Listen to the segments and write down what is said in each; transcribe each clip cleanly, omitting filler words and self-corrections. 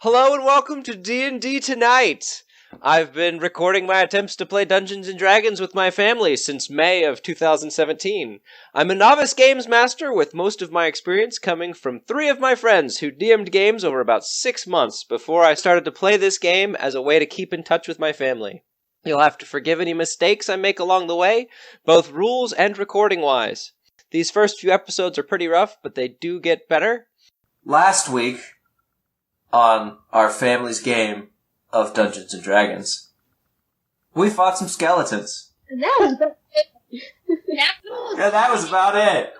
Hello and welcome to D&D Tonight! I've been recording my attempts to play Dungeons & Dragons with my family since May of 2017. I'm a novice games master with most of my experience coming from 3 of my friends who DM'd games over about 6 months before I started to play this game as a way to keep in touch with my family. You'll have to forgive any mistakes I make along the way, both rules and recording-wise. These first few episodes are pretty rough, but they do get better. Last week, on our family's game of Dungeons & Dragons, we fought some skeletons. And that was about it. Yeah, that was about it.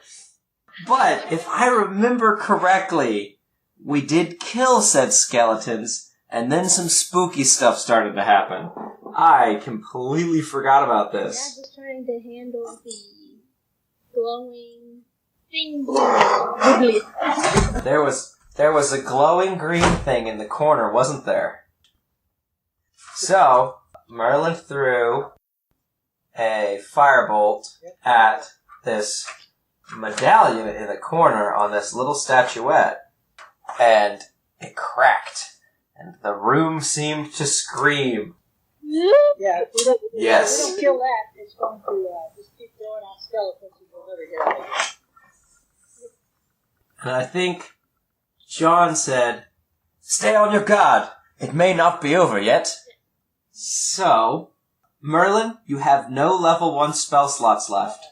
But, if I remember correctly, we did kill said skeletons, and then some spooky stuff started to happen. I completely forgot about this. Dad was trying to handle the glowing thing. There was a glowing green thing in the corner, wasn't there? So, Merlin threw a firebolt at this medallion in the corner on this little statuette, and it cracked, and the room seemed to scream. Yeah, if we don't, Yes. if we don't kill that, it's going to just keep throwing out skeletons and we'll never get it. And I think John said, "Stay on your guard. It may not be over yet." So, Merlin, you have no level 1 spell slots left.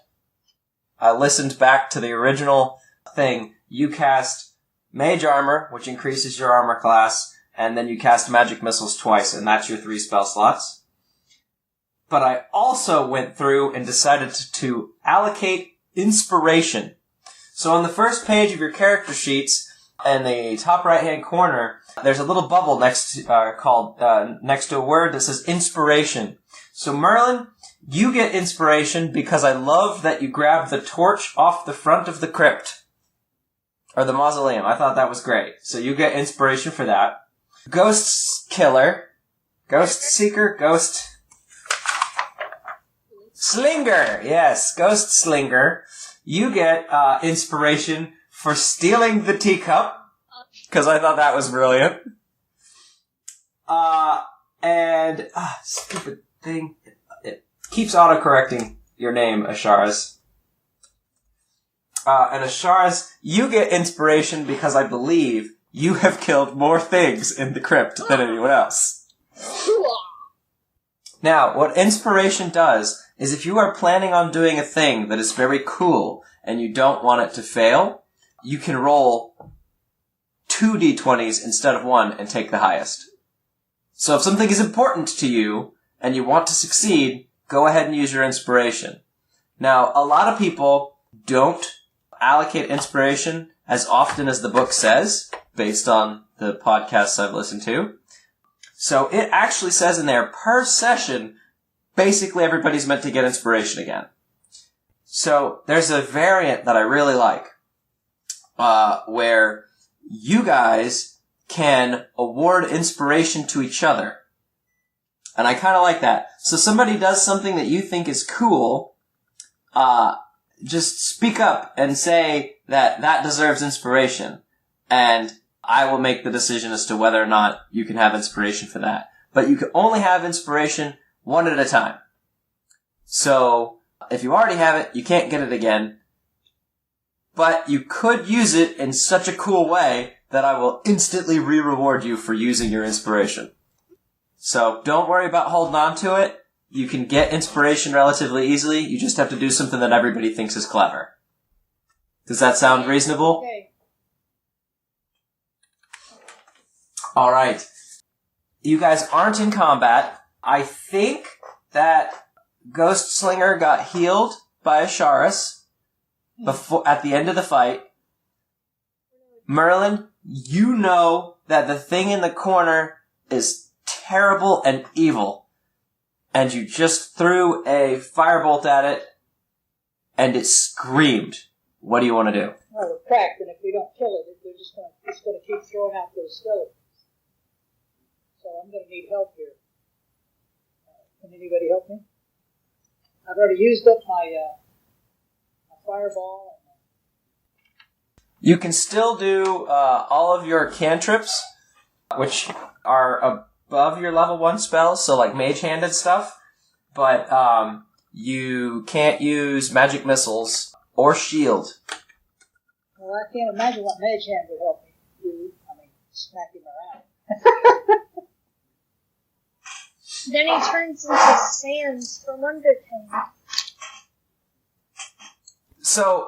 I listened back to the original thing. You cast Mage Armor, which increases your armor class, and then you cast Magic Missiles twice, and that's your 3 spell slots. But I also went through and decided to allocate Inspiration. So on the first page of your character sheets, in the top right-hand corner, there's a little bubble next to a word that says Inspiration. So Merlin, you get Inspiration because I love that you grabbed the torch off the front of the crypt. Or the mausoleum. I thought that was great. So you get Inspiration for that. Ghost Killer, Ghost Seeker, Ghost Slinger. Yes, Ghost Slinger. You get Inspiration for stealing the teacup, because I thought that was brilliant. Stupid thing. It keeps autocorrecting your name, Asharis. And Asharis, you get Inspiration because I believe you have killed more things in the crypt than anyone else. Now, what Inspiration does is if you are planning on doing a thing that is very cool and you don't want it to fail, you can roll 2 d20s instead of 1 and take the highest. So if something is important to you and you want to succeed, go ahead and use your Inspiration. Now, a lot of people don't allocate Inspiration as often as the book says, based on the podcasts I've listened to. So it actually says in there, per session, basically everybody's meant to get Inspiration again. So there's a variant that I really like, where you guys can award Inspiration to each other. And I kind of like that. So somebody does something that you think is cool, just speak up and say that deserves Inspiration. And I will make the decision as to whether or not you can have Inspiration for that. But you can only have Inspiration 1 at a time. So, if you already have it, you can't get it again. But you could use it in such a cool way that I will instantly re-reward you for using your Inspiration. So, don't worry about holding on to it. You can get Inspiration relatively easily. You just have to do something that everybody thinks is clever. Does that sound reasonable? Okay. Alright. You guys aren't in combat. I think that Ghost Slinger got healed by Asharis at the end of the fight. Merlin, you know that the thing in the corner is terrible and evil. And you just threw a firebolt at it, and it screamed. What do you want to do? Well, we're cracked, and if we don't kill it, it's going to keep throwing out those skeletons. So I'm going to need help here. Can anybody help me? I've already used up my fireball. You can still do all of your cantrips which are above your level 1 spells, so like mage handed stuff, but you can't use magic missiles or shield. Well, I can't imagine what Mage Hand would help me do. I mean, smack him around. Then he turns into Sans from Undertale. So,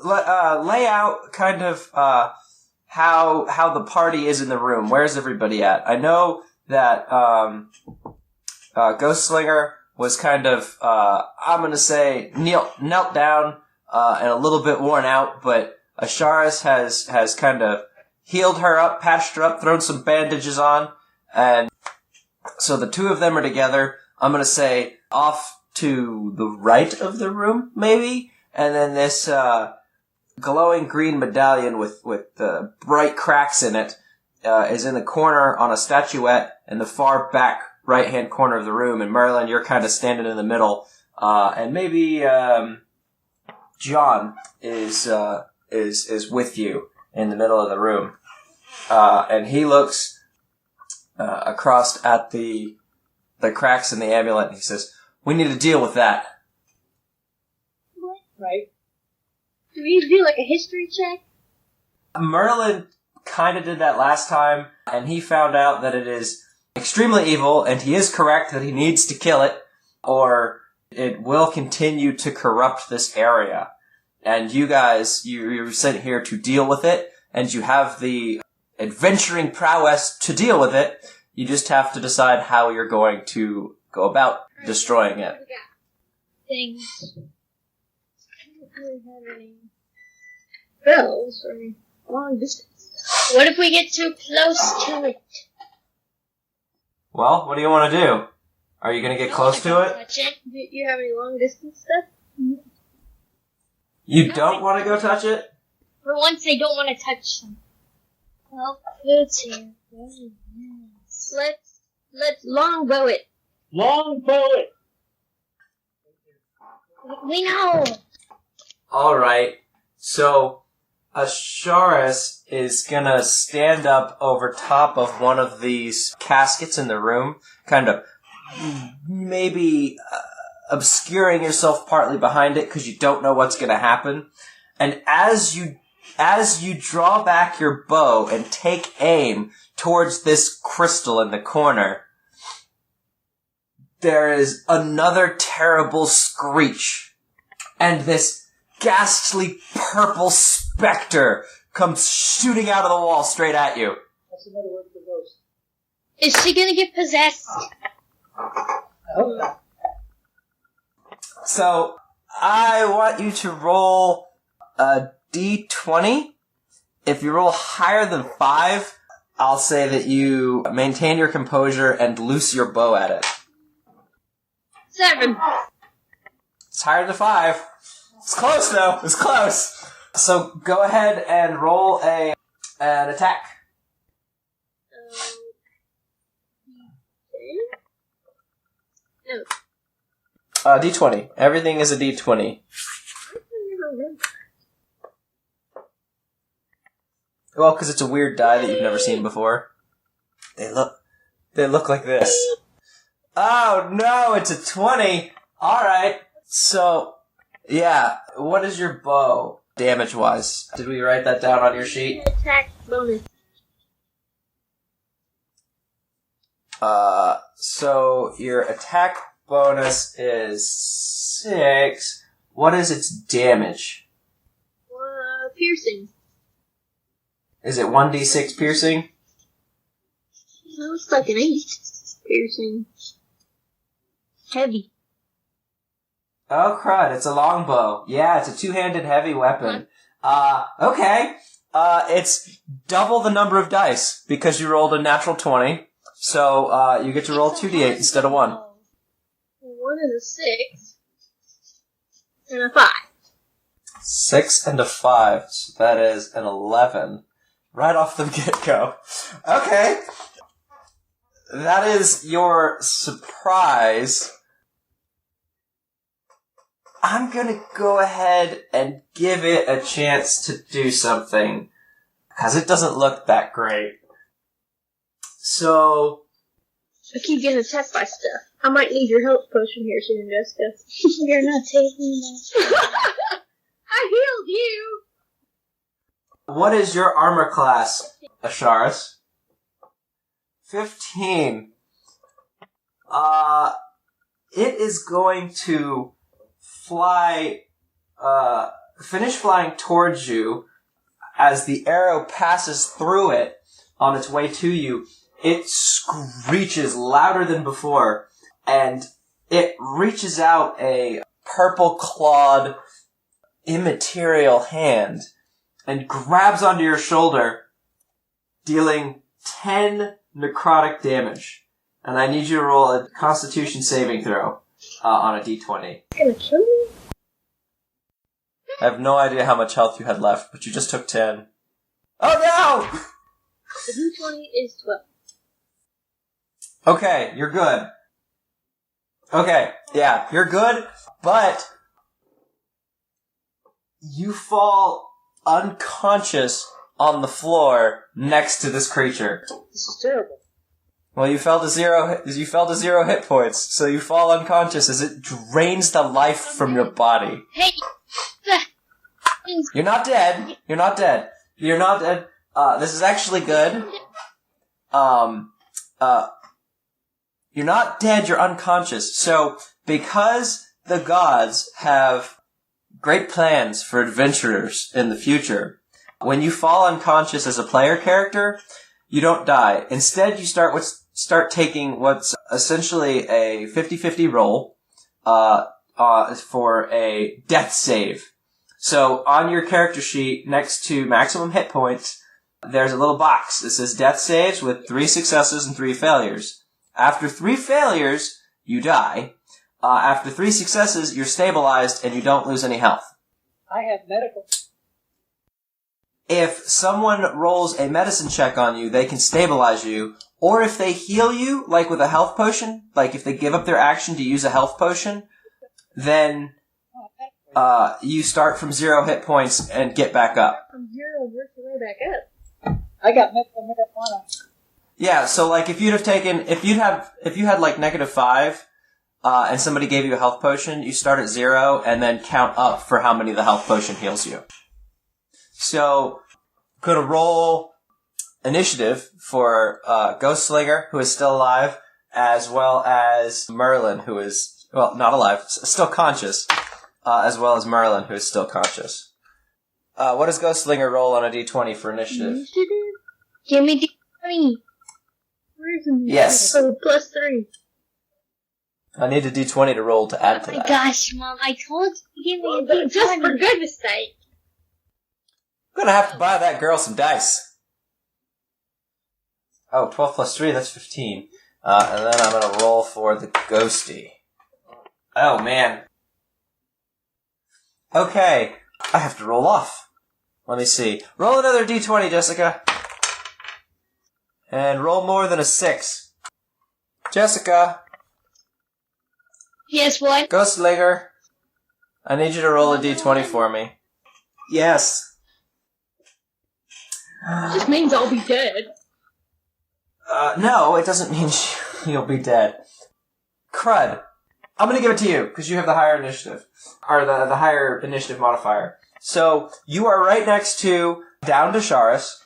lay out kind of how the party is in the room. Where's everybody at? I know that Ghostslinger was kind of, I'm going to say, knelt down and a little bit worn out, but Asharis has kind of healed her up, patched her up, thrown some bandages on, and so the two of them are together. I'm going to say off to the right of the room, maybe, and then this glowing green medallion with bright cracks in it is in the corner on a statuette in the far back right-hand corner of the room, and Merlin, you're kind of standing in the middle, and maybe John is with you in the middle of the room, and he looks across at the cracks in the amulet, and he says, "We need to deal with that." What? Right? Do we do like a history check? Merlin kind of did that last time, and he found out that it is extremely evil, and he is correct that he needs to kill it, or it will continue to corrupt this area. And you guys, you're sent here to deal with it, and you have the adventuring prowess to deal with it. You just have to decide how you're going to go about destroying it. Things. I don't really have any spells or long distance. What if we get too close to it? Well, what do you want to do? Are you going to get close to it? Touch it? Do you have any long distance stuff? You don't want to go touch it? For once, I don't want to touch them. Well, it's here. Let's longbow it. Longbow it! We know. Alright, so Asharis is gonna stand up over top of one of these caskets in the room, kind of maybe obscuring yourself partly behind it because you don't know what's gonna happen. And as you draw back your bow and take aim towards this crystal in the corner, there is another terrible screech, and this ghastly purple specter comes shooting out of the wall straight at you. That's another word for ghost. Is she gonna get possessed? I hope not. So, I want you to roll a d20. If you roll higher than 5, I'll say that you maintain your composure and loose your bow at it. 7. It's higher than 5. It's close, though. It's close. So, go ahead and roll an attack. No. D20. Everything is a D20. Well, because it's a weird die that you've never seen before. They look like this. Oh no, it's a 20. Alright. So, yeah. What is your bow, damage-wise? Did we write that down on your sheet? Attack bonus. So your attack bonus is 6. What is its damage? Piercing. Is it 1d6 piercing? That looks like an 8. Piercing. Heavy. Oh crud, it's a longbow. Yeah, it's a two-handed heavy weapon. Okay. It's double the number of dice, because you rolled a natural 20. So, you get to roll 2d8 instead of 1. 1 is a 6. And a 5. 6 and a 5, so that is an 11. Right off the get-go. Okay. That is your surprise. I'm gonna go ahead and give it a chance to do something, because it doesn't look that great. So... I keep getting attacked by stuff. I might need your health potion here soon, Jessica. You're not taking that. I healed you! What is your armor class, Asharis? 15. It is going to fly, finish flying towards you. As the arrow passes through it on its way to you, it screeches louder than before, and it reaches out a purple-clawed, immaterial hand and grabs onto your shoulder, dealing 10 necrotic damage. And I need you to roll a Constitution saving throw on a d20. Gonna kill me? I have no idea how much health you had left, but you just took 10. Oh no! The d20 is 12. Okay, you're good. Okay, yeah, you're good, but you fall unconscious on the floor next to this creature. This is terrible. Well, you fell to zero hit points, so you fall unconscious as it drains the life from your body. Hey! You're not dead. You're not dead. You're not dead. This is actually good. You're not dead, you're unconscious. So, because the gods have great plans for adventurers in the future, when you fall unconscious as a player character, you don't die. Instead, you start taking what's essentially a 50-50 roll, for a death save. So, on your character sheet, next to maximum hit points, there's a little box that says death saves with 3 successes and 3 failures. After 3 failures, you die. After 3 successes, you're stabilized and you don't lose any health. I have medical. If someone rolls a medicine check on you, they can stabilize you. Or if they heal you, like with a health potion, like if they give up their action to use a health potion, then you start from 0 hit points and get back up. From 0, work your way back up. I got medical marijuana. Yeah, so like if you had like -5, and somebody gave you a health potion, you start at 0 and then count up for how many the health potion heals you. So, gonna roll initiative for Ghost Slinger, who is still alive, as well as Merlin, who is, well, not alive, still conscious, as well as Merlin, who is still conscious. What does Ghost Slinger roll on a d20 for initiative? Give me d20. Where's the Yes. Oh, +3. I need a d20 to roll to add to Oh my that. gosh, Mom, I told you to give me a d20. Just for goodness sake. I'm gonna have to buy that girl some dice. Oh, 12 plus 3, that's 15. And then I'm gonna roll for the ghosty. Oh, man. Okay, I have to roll off. Let me see. Roll another d20, Jessica. And roll more than a 6. Jessica. Yes, what? Ghost Slinger. I need you to roll a d20 for me. Yes. This means I'll be dead. No, it doesn't mean you'll be dead. Crud. I'm gonna give it to you, because you have the higher initiative. Or the higher initiative modifier. So, you are right next to down to Sharis,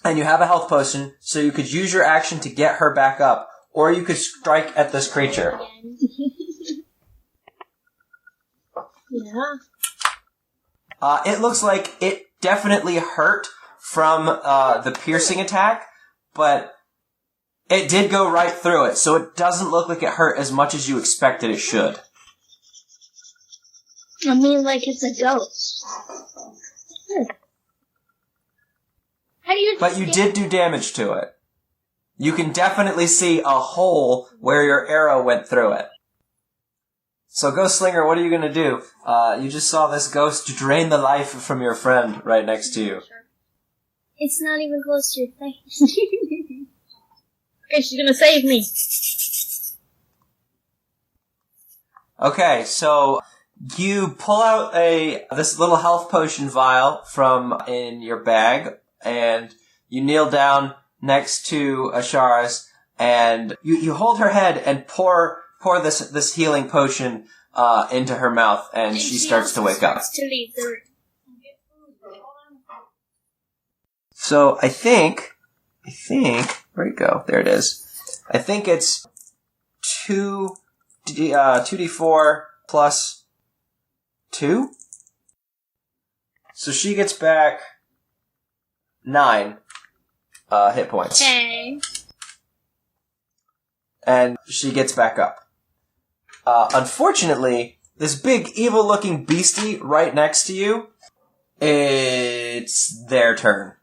and you have a health potion, so you could use your action to get her back up, or you could strike at this creature. Yeah. It looks like it definitely hurt from the piercing attack, but it did go right through it, so it doesn't look like it hurt as much as you expected it should. I mean, like, it's a ghost. How do you... But you did do damage to it. You can definitely see a hole where your arrow went through it. So, Ghost Slinger, what are you going to do? You just saw this ghost drain the life from your friend right next to you. It's not even close to your face. Okay, she's gonna save me. Okay, so you pull out this little health potion vial from in your bag, and you kneel down next to Asharis, and you hold her head and pour this healing potion into her mouth, and she starts to wake up. To leave the room. So I think, where'd it go? There it is. I think it's 2d4 plus 2. So she gets back 9 hit points. Okay. And she gets back up. Unfortunately, this big evil-looking beastie right next to you, it's their turn.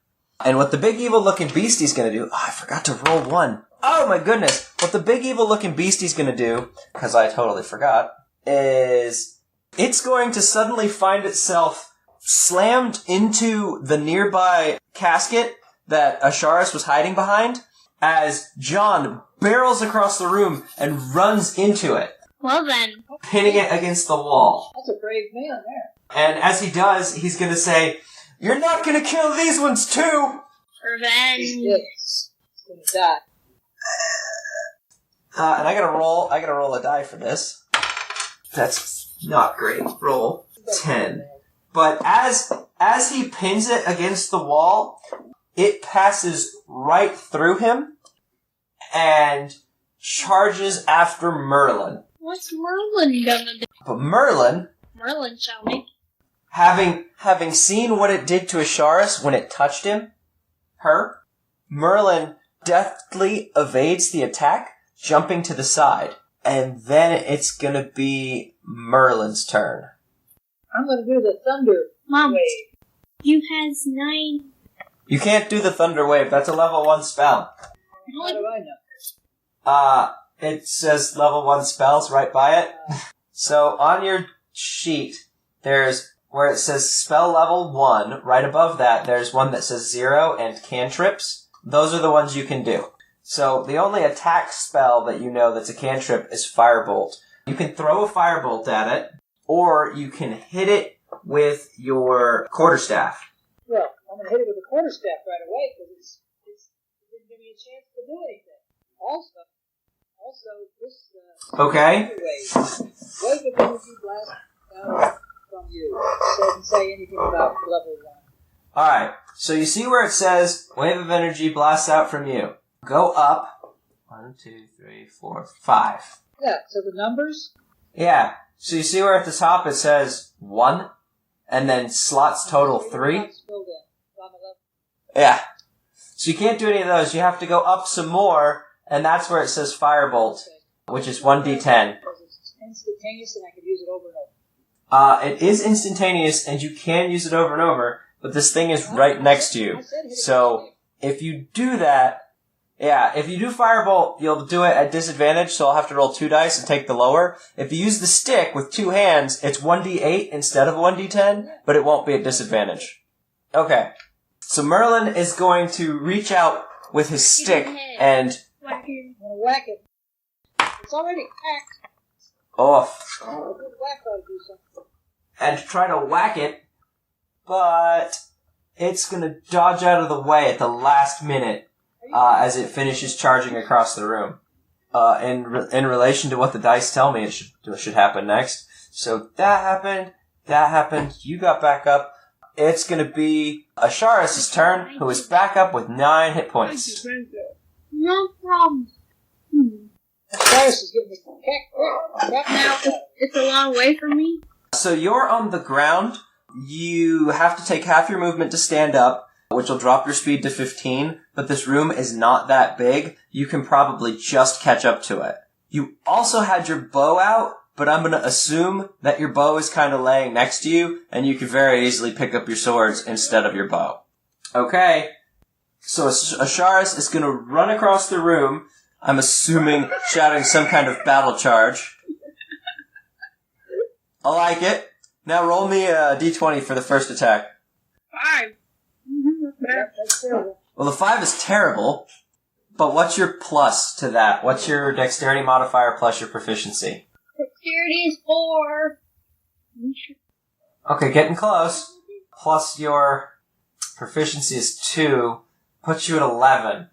And what the big evil-looking beastie's gonna do... Oh, I forgot to roll 1. Oh my goodness! What the big evil-looking beastie's gonna do, because I totally forgot, is it's going to suddenly find itself slammed into the nearby casket that Asharis was hiding behind, as John barrels across the room and runs into it, Well then. pinning it against the wall. That's a brave man there. And as he does, he's gonna say, "You're not gonna kill these ones too!" Revenge. He's gonna die. And I gotta roll a die for this. That's not great. Roll 10. But as he pins it against the wall, it passes right through him and charges after Merlin. What's Merlin gonna do? But Merlin, Merlin shall me. having seen what it did to Asharis when it touched Merlin deftly evades the attack, jumping to the side. And then it's gonna be Merlin's turn. I'm gonna do the thunder Mom, wave. you has 9. You can't do the Thunder Wave. That's a level 1 spell. How do I know? It says level 1 spells right by it. So on your sheet, there's where it says spell level 1. Right above that, there's one that says 0 and cantrips. Those are the ones you can do. So the only attack spell that you know that's a cantrip is Firebolt. You can throw a Firebolt at it, or you can hit it with your quarterstaff. Well, I'm gonna hit it with a quarterstaff right away because it didn't give me a chance to do anything. Also, this Okay. wave of energy blast out from you. It doesn't say anything about level 1. Alright, so you see where it says, wave of energy blasts out from you. Go up. 1, 2, 3, 4, 5. Yeah. So the numbers. Yeah, so you see where at the top it says 1, and then slots total 3? Filled in. On the left. Yeah. So you can't do any of those. You have to go up some more, and that's where it says Firebolt, which is 1d10. Because it's instantaneous and I can use it over and over. It is instantaneous, and you can use it over and over, but this thing is right next to you. So if you do that, if you do Firebolt, you'll do it at disadvantage, so I'll have to roll 2 dice and take the lower. If you use the stick with 2 hands, it's 1d8 instead of 1d10, but it won't be at disadvantage. Okay. So Merlin is going to reach out with his stick and... What here? I'm gonna whack it. It's already hacked. off. A good whack ought to do something. And try to whack it, but it's going to dodge out of the way at the last minute as it finishes charging across the room. In relation to what the dice tell me, it should happen next. So that happened, you got back up. It's going to be Asharis' turn, who is back up with 9 hit points. No problem. Cyrus is getting the heck quick. Now, it's a long way from me. So you're on the ground. You have to take half your movement to stand up, which will drop your speed to 15, but this room is not that big. You can probably just catch up to it. You also had your bow out, but I'm going to assume that your bow is kind of laying next to you, and you can very easily pick up your swords instead of your bow. Okay. So Asharis is going to run across the room, I'm assuming shouting some kind of battle charge. I like it. Now roll me a d20 for the first attack. 5. That's terrible. Well, the 5 is terrible, but what's your plus to that? What's your dexterity modifier plus your proficiency? Dexterity is 4. Okay, getting close. Plus your proficiency is 2, puts you at 11.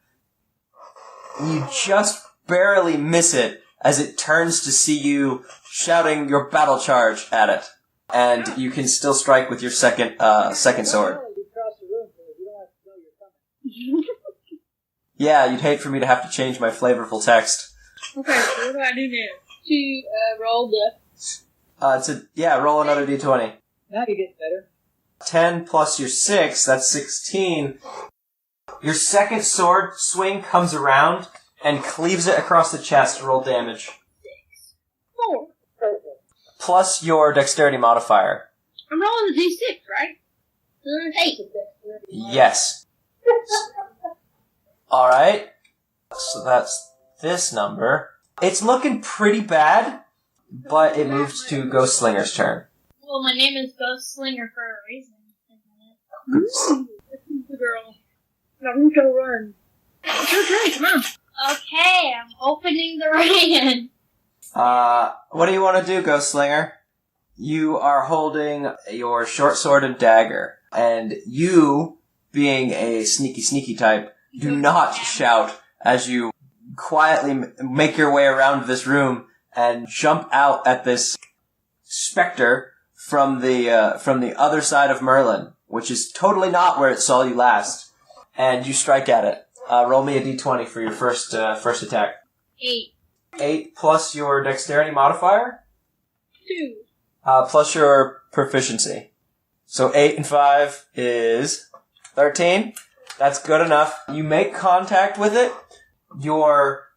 You just barely miss it as it turns to see you shouting your battle charge at it. And you can still strike with your second sword. Yeah, you'd hate for me to have to change my flavorful text. Okay, so what do I do now? To roll the... roll another d20. Now you get better. 10 plus your 6, that's 16. Your second sword swing comes around and cleaves it across the chest. Roll damage. 4. Plus your dexterity modifier. I'm rolling the d6, right? 8. Yes. Alright. So that's this number. It's looking pretty bad, but it moves to Ghost Slinger's turn. Well, my name is Ghost Slinger for a reason, isn't it? This is the girl. Naruto run. It's your turn, come on. Okay, I'm opening the rain. What do you want to do, Ghost Slinger? You are holding your short sword and dagger, and you, being a sneaky type, do not shout as you quietly make your way around this room and jump out at this specter from the other side of Merlin, which is totally not where it saw you last, and you strike at it. Roll me a d20 for your first attack. 8. 8 plus your dexterity modifier? 2. Plus your proficiency. So 8 and 5 is 13. That's good enough. You make contact with it. Your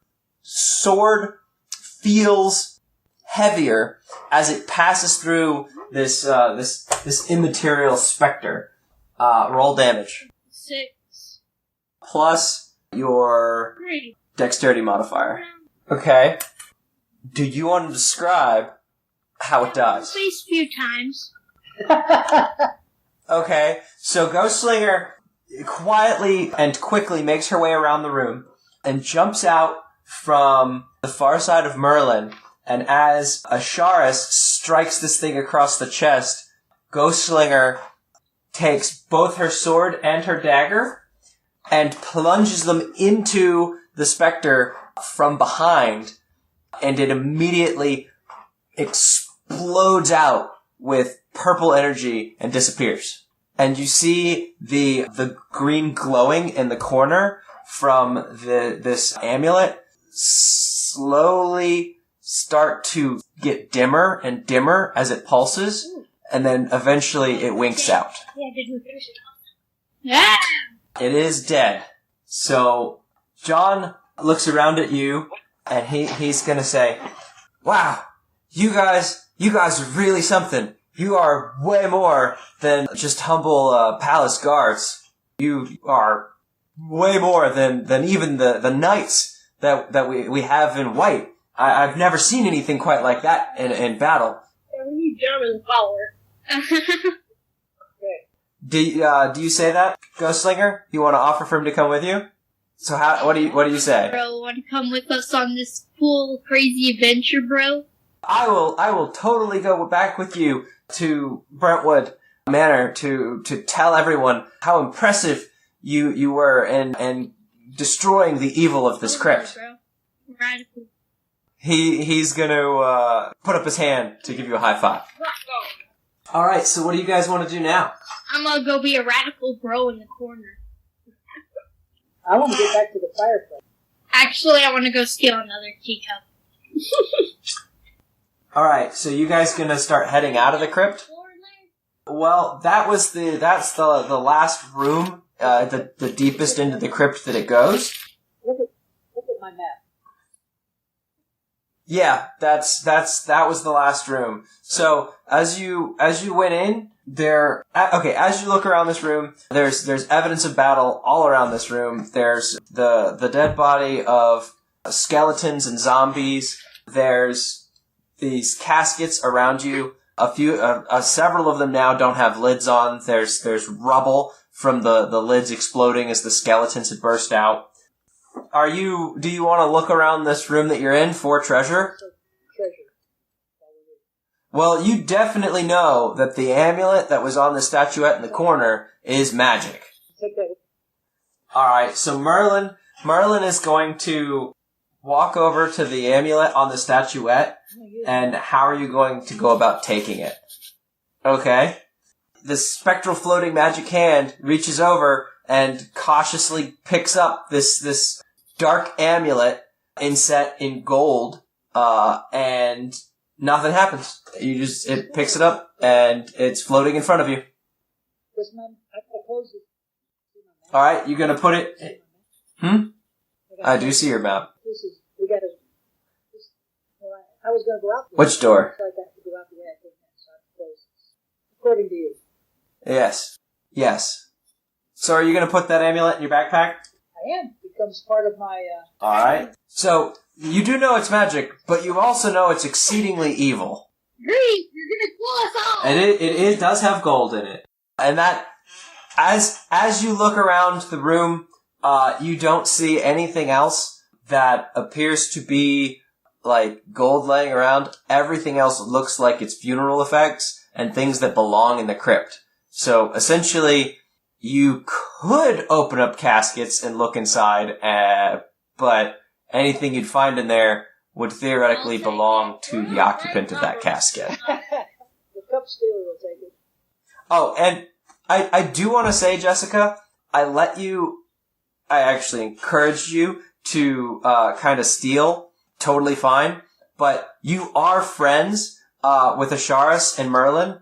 sword feels heavier as it passes through this immaterial specter. Roll damage. 6. Plus your 3. dexterity modifier. Okay. Do you want to describe how it does? At least a few times. Okay, so Ghost Slinger quietly and quickly makes her way around the room and jumps out from the far side of Merlin, and as Asharis strikes this thing across the chest, Ghost Slinger takes both her sword and her dagger and plunges them into the specter from behind, and it immediately explodes out with purple energy and disappears. And you see the green glowing in the corner from this amulet slowly start to get dimmer and dimmer as it pulses, and then eventually it winks out. Yeah, did we finish it off? Yeah! It is dead. So John looks around at you, and he's gonna say, "Wow, you guys are really something. You are way more than just humble palace guards. You are way more than even the knights that we have in white. I've never seen anything quite like that in battle." Yeah, we need German power. Do you say that, Ghost Slinger? You want to offer for him to come with you? So what do you say? Bro, want to come with us on this cool, crazy adventure, bro? I will totally go back with you to Brentwood Manor to tell everyone how impressive you were in destroying the evil of this crypt. Bro. Radical. He's gonna put up his hand to give you a high five. Alright, so what do you guys want to do now? I'm gonna go be a radical bro in the corner. I want to get back to the fireplace. Actually, I want to go steal another teacup. Alright, so you guys gonna start heading out of the crypt? Well, that's the last room, the deepest into the crypt that it goes. Look at my map. Yeah, that was the last room. So as you went in, as you look around this room, there's evidence of battle all around this room. There's the dead body of skeletons and zombies. There's these caskets around you. Several of them now don't have lids on. There's rubble from the lids exploding as the skeletons had burst out. Do you want to look around this room that you're in for treasure? Treasure. Well, you definitely know that the amulet that was on the statuette in the corner is magic. Take that. Alright, so Merlin Merlin is going to walk over to the amulet on the statuette, and how are you going to go about taking it? Okay. The spectral floating magic hand reaches over and cautiously picks up this dark amulet inset in gold, and nothing happens. It picks it up, and it's floating in front of you. Alright, you're gonna put it... I do see your map. I was going to go out. Which door? So I got to go out the way I came in, so I closed this. According to you. Yes. So are you going to put that amulet in your backpack? I am. It becomes part of my... Alright. So, you do know it's magic, but you also know it's exceedingly evil. Great! You're gonna kill us all! And it does have gold in it. And that, as you look around the room, you don't see anything else that appears to be like gold laying around. Everything else looks like it's funeral effects and things that belong in the crypt. So essentially, you could open up caskets and look inside, but anything you'd find in there would theoretically belong to the occupant of that casket. The cup stealer will take it. Oh, and I do want to say, Jessica, I actually encouraged you to kind of steal. Totally fine. But you are friends with Asharis and Merlin.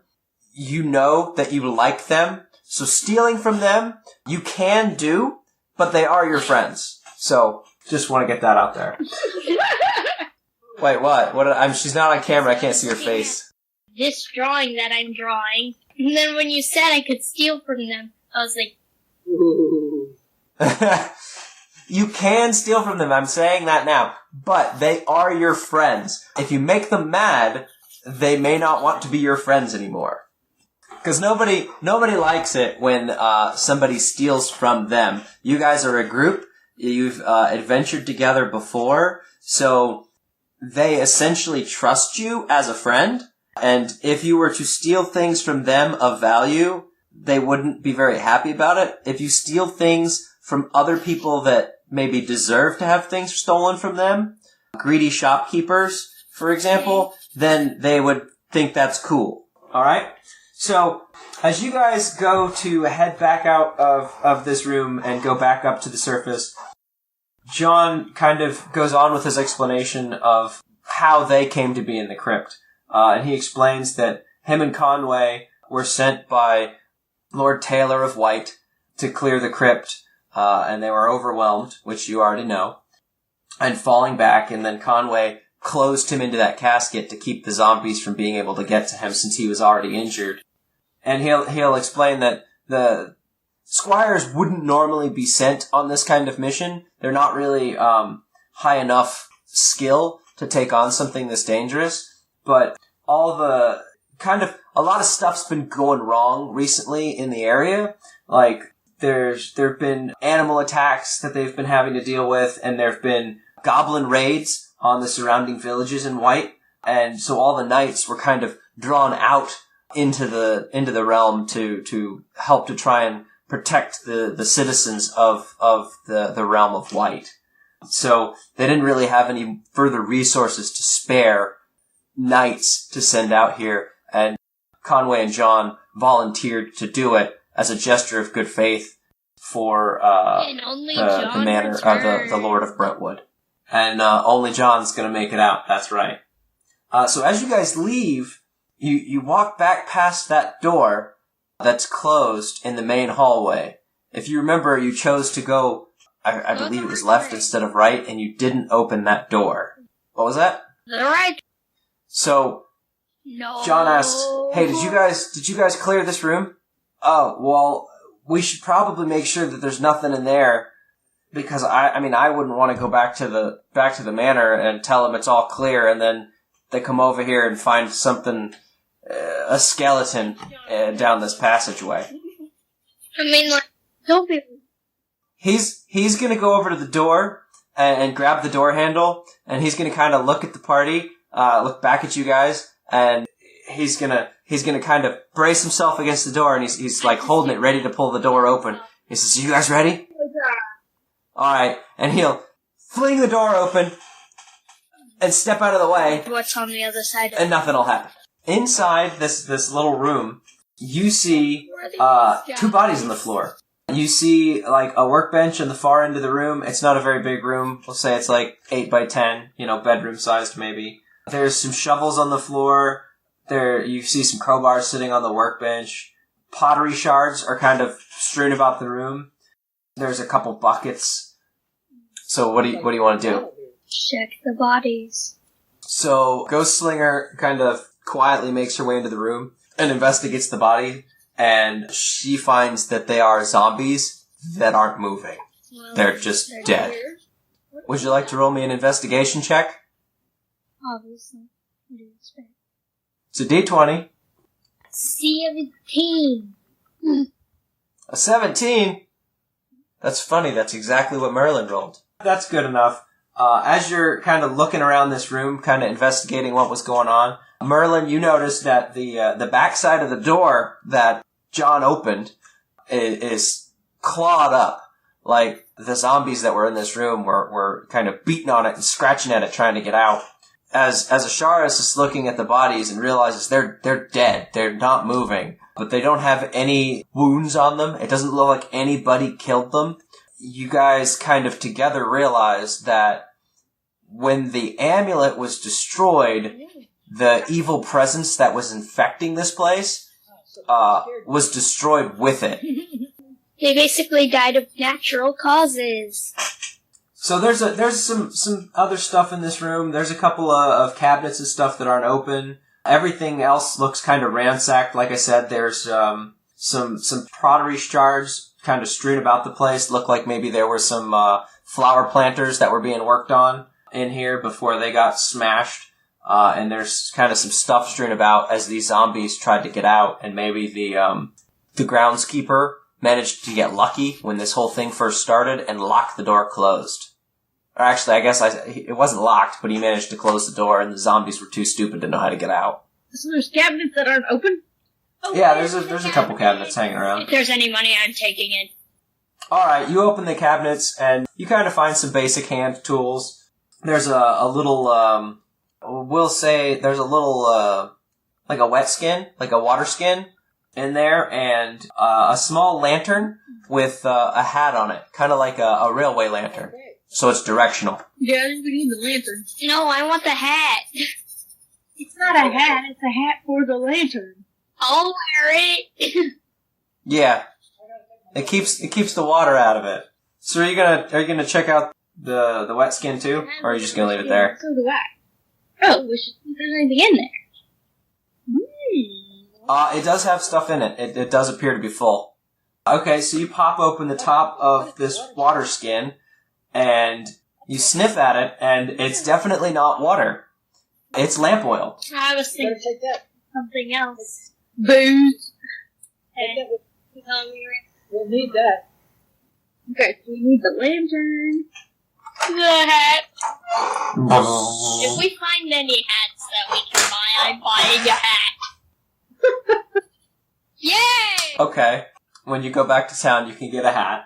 You know that you like them. So stealing from them, you can do, but they are your friends. So just want to get that out there. Wait, what? She's not on camera. I can't see her face. This drawing that I'm drawing. And then when you said I could steal from them, I was like... Ooh. You can steal from them, I'm saying that now. But they are your friends. If you make them mad, they may not want to be your friends anymore. Because nobody likes it when somebody steals from them. You guys are a group. You've adventured together before. So they essentially trust you as a friend. And if you were to steal things from them of value, they wouldn't be very happy about it. If you steal things from other people that maybe deserve to have things stolen from them, greedy shopkeepers, for example, then they would think that's cool. Alright? So, as you guys go to head back out of this room and go back up to the surface, John kind of goes on with his explanation of how they came to be in the crypt. And he explains that him and Conway were sent by Lord Taylor of White to clear the crypt, and they were overwhelmed, which you already know, and falling back, and then Conway closed him into that casket to keep the zombies from being able to get to him since he was already injured. And he'll explain that the squires wouldn't normally be sent on this kind of mission. They're not really high enough skill to take on something this dangerous, but a lot of stuff's been going wrong recently in the area. Like, there've been animal attacks that they've been having to deal with, and there've been goblin raids on the surrounding villages in White, and so all the knights were kind of drawn out into the realm to help to try and protect the citizens of the realm of White. So they didn't really have any further resources to spare knights to send out here, and Conway and John volunteered to do it as a gesture of good faith for the manor of the Lord of Brentwood. And only John's gonna make it out, that's right. So as you guys leave, you walk back past that door that's closed in the main hallway. If you remember, you chose to go, I believe it was left instead of right, and you didn't open that door. What was that? The right. So, No. John asks, hey, did you guys clear this room? Oh, well, we should probably make sure that there's nothing in there, because I wouldn't want to go back to the manor and tell them it's all clear, and then they come over here and find something, a skeleton down this passageway. Don't be. He's gonna go over to the door and grab the door handle, and he's gonna kind of look at the party, look back at you guys, and he's gonna kind of brace himself against the door, and he's like holding it ready to pull the door open. He says, "You guys ready?" Alright, and he'll fling the door open and step out of the way, What's on the other side of and nothing will happen. Inside this little room, you see two bodies on the floor. You see like a workbench in the far end of the room. It's not a very big room. We'll say it's like 8 by 10, bedroom sized maybe. There's some shovels on the floor. There you see some crowbars sitting on the workbench. Pottery shards are kind of strewn about the room. There's a couple buckets. So what do you want to do? Check the bodies. So Ghost Slinger kind of quietly makes her way into the room and investigates the body, and she finds that they are zombies that aren't moving. Well, They're just dead. Would you like to roll me an investigation check? Obviously. What do you expect? It's a D20. 17. A 17? That's funny, that's exactly what Merlin rolled. That's good enough. As you're kind of looking around this room, kind of investigating what was going on, Merlin, you notice that the backside of the door that John opened is clawed up. Like, the zombies that were in this room were kind of beating on it and scratching at it, trying to get out. As Asharis is looking at the bodies and realizes they're dead, they're not moving, but they don't have any wounds on them, it doesn't look like anybody killed them, you guys kind of together realize that when the amulet was destroyed, the evil presence that was infecting this place was destroyed with it. They basically died of natural causes. So there's some other stuff in this room. There's a couple of cabinets and stuff that aren't open. Everything else looks kind of ransacked. Like I said, there's some pottery shards kind of strewn about the place. Look like maybe there were some flower planters that were being worked on in here before they got smashed. And there's kind of some stuff strewn about as these zombies tried to get out, and maybe the groundskeeper managed to get lucky when this whole thing first started and lock the door closed. Or actually, I guess it wasn't locked, but he managed to close the door, and the zombies were too stupid to know how to get out. So there's cabinets that aren't open? Oh, Yeah, there's a couple cabinets hanging around. If there's any money, I'm taking it. Alright, you open the cabinets, and you kind of find some basic hand tools. There's a little, we'll say, there's a little, like a wet skin, like a water skin in there, and a small lantern with a hat on it, kind of like a railway lantern. So it's directional. Yeah, I think we need the lantern. No, I want the hat. It's not a hat, it's a hat for the lantern. I'll wear it. Yeah. It keeps the water out of it. So are you gonna check out the wet skin too? Or are you just gonna leave it there? So do I. Oh, we should see if there's anything in there. It does have stuff in it. It does appear to be full. Okay, so you pop open the top of this water skin, and you sniff at it, and it's definitely not water. It's lamp oil. I was You better thinking take that. something else. Booze. Take that with, You telling me we'll need that. Okay, so we need the lantern. the hat? If we find any hats that we can buy, I'm buying a hat. Yay! Okay. When you go back to town, you can get a hat.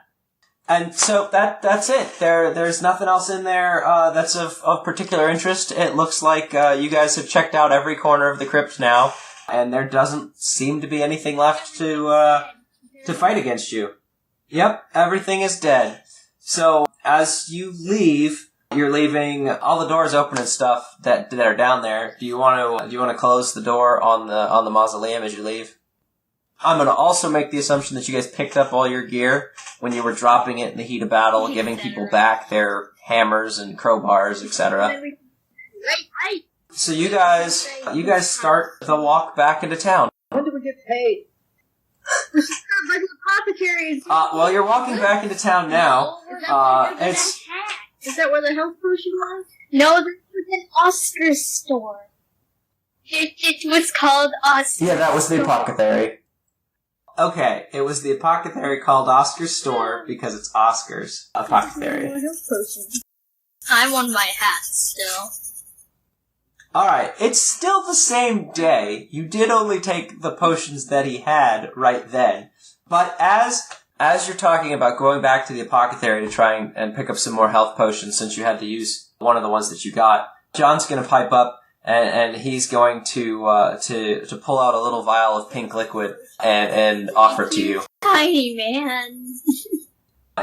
And so that's it. There's nothing else in there that's of particular interest. It looks like you guys have checked out every corner of the crypt now, and there doesn't seem to be anything left to fight against you. Yep, everything is dead. So as you leave, you're leaving all the doors open and stuff that are down there. Do you want to close the door on the mausoleum as you leave? I'm going to also make the assumption that you guys picked up all your gear when you were dropping it in the heat of battle, giving people back their hammers and crowbars, etc. Right. So you guys start the walk back into town. When do we get paid? Like the apothecaries. Well, you're walking back into town now. It's Is that where the health potion was? No, this was an Oscar store. It was called Oscar. yeah, that was the apothecary. Okay, it was the apothecary called Oscar's store because it's Oscar's apothecary. Health potion. I want my hat still. Alright, it's still the same day. You did only take the potions that he had right then. But as as you're talking about going back to the apothecary to try and pick up some more health potions since you had to use one of the ones that you got, John's going to pipe up and he's going to pull out a little vial of pink liquid and offer it to you. Tiny man.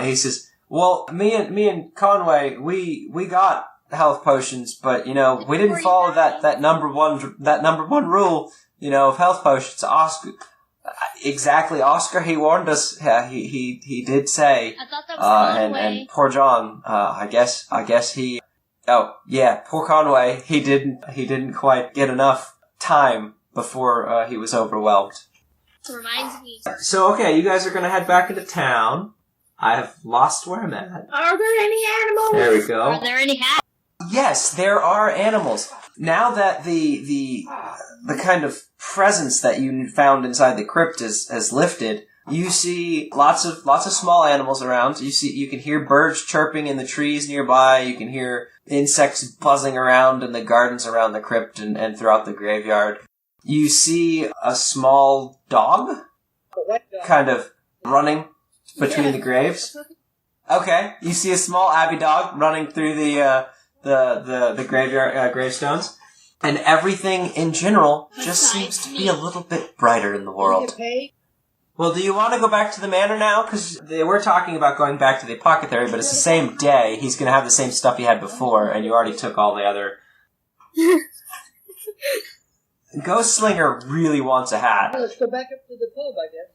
He says, "Well, me and Conway, we got health potions, but we didn't follow that number one rule, of health potions. Oscar, exactly. Oscar, he warned us. He did say. I thought that was Conway. And poor John. I guess he. Oh yeah, poor Conway. He didn't quite get enough time before he was overwhelmed. Reminds me. So okay, you guys are gonna head back into town. I have lost where I'm at. Are there any animals? There we go. Are there any hats? Yes, there are animals. Now that the kind of presence that you found inside the crypt has lifted, you see lots of small animals around. You can hear birds chirping in the trees nearby. You can hear insects buzzing around in the gardens around the crypt and throughout the graveyard. You see a small dog kind of running between the graves. Okay, you see a small Abbey dog running through the graveyard gravestones, and everything in general just seems to be a little bit brighter in the world. Well, do you want to go back to the manor now? Because they were talking about going back to the apothecary, but it's the same day. He's going to have the same stuff he had before, and you already took all the other. Ghost Slinger really wants a hat. Let's go back up to the pub, I guess.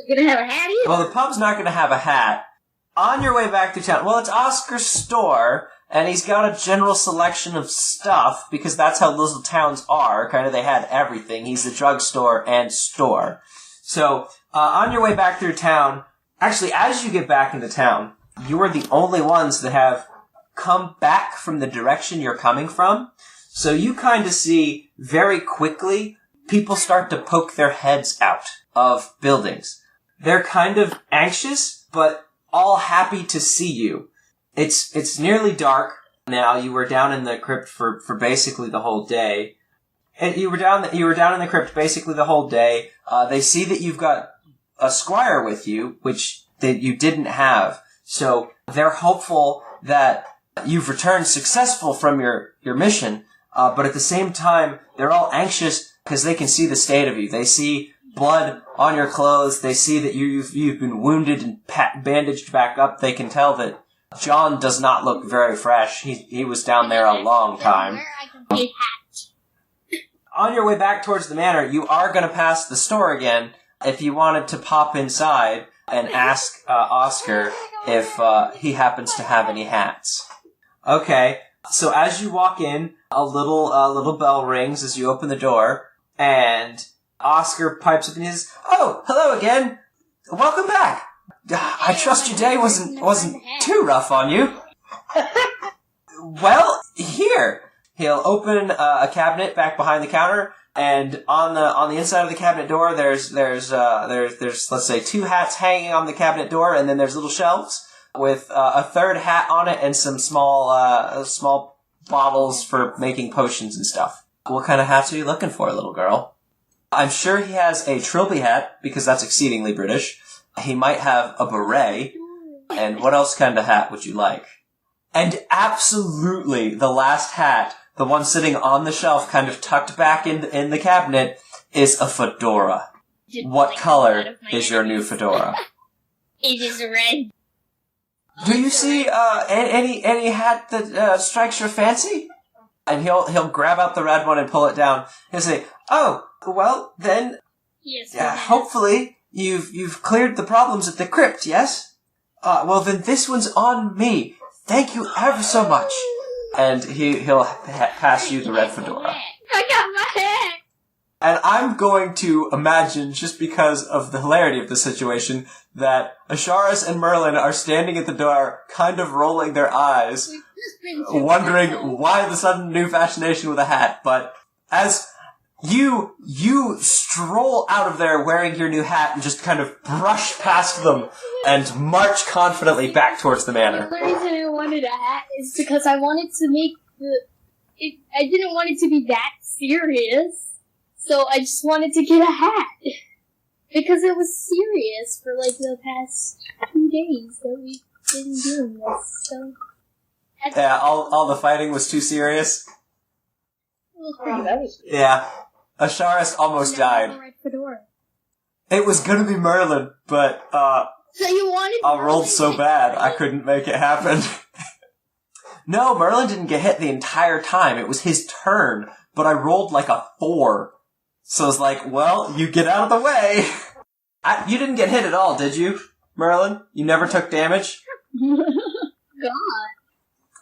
They're gonna have a hat either. Well, the pub's not going to have a hat. On your way back to town, well, it's Oscar's store, and he's got a general selection of stuff, because that's how little towns are. Kind of, they had everything. He's the drugstore and store. So, on your way back through town, actually, as you get back into town, you are the only ones that have come back from the direction you're coming from. So you kind of see, very quickly, people start to poke their heads out of buildings. They're kind of anxious, but all happy to see you. It's nearly dark now. You were down in the crypt for basically the whole day. And you were down in the crypt basically the whole day. They see that you've got a squire with you, which you didn't have. So they're hopeful that you've returned successful from your mission. But at the same time, they're all anxious because they can see the state of you. They see blood on your clothes. They see that you've been wounded and bandaged back up. They can tell that John does not look very fresh. He was down there a long time. On your way back towards the manor, you are going to pass the store again if you wanted to pop inside and ask Oscar if he happens to have any hats. Okay, so as you walk in, a little bell rings as you open the door, and Oscar pipes up and he says, "Oh, hello again. Welcome back. I trust your day wasn't too rough on you." Well, here. He'll open a cabinet back behind the counter, and on the inside of the cabinet door, there's let's say 2 hats hanging on the cabinet door, and then there's little shelves with a third hat on it and some small bottles for making potions and stuff. What kind of hats are you looking for, little girl? I'm sure he has a trilby hat, because that's exceedingly British. He might have a beret. And what else kind of hat would you like? And absolutely, the last hat, the one sitting on the shelf, kind of tucked back in the cabinet, is a fedora. What color is your new fedora? It is red. Do you see any hat that strikes your fancy? And he'll grab out the red one and pull it down. He'll say, "Oh, well then, Yes. hopefully you've cleared the problems at the crypt, yes? Well then this one's on me. Thank you ever so much." And he'll pass you the red fedora. I got my hat. And I'm going to imagine, just because of the hilarity of the situation, that Asharis and Merlin are standing at the door, kind of rolling their eyes, wondering why the sudden new fascination with a hat. But as you stroll out of there wearing your new hat and just kind of brush past them and march confidently back towards the manor. The reason I wanted a hat is because I wanted to make I didn't want it to be that serious, so I just wanted to get a hat. Because it was serious for like the past 2 days that we've been doing this, so... Yeah, all the fighting was too serious. It was pretty That was Yeah. Asharis almost died. Red fedora. It was gonna be Merlin, but, So you wanted I rolled so bad I couldn't make it happen. No, Merlin didn't get hit the entire time. It was his turn, but I rolled like a 4. So I was like, well, you get out of the way. You didn't get hit at all, did you, Merlin? You never took damage? God.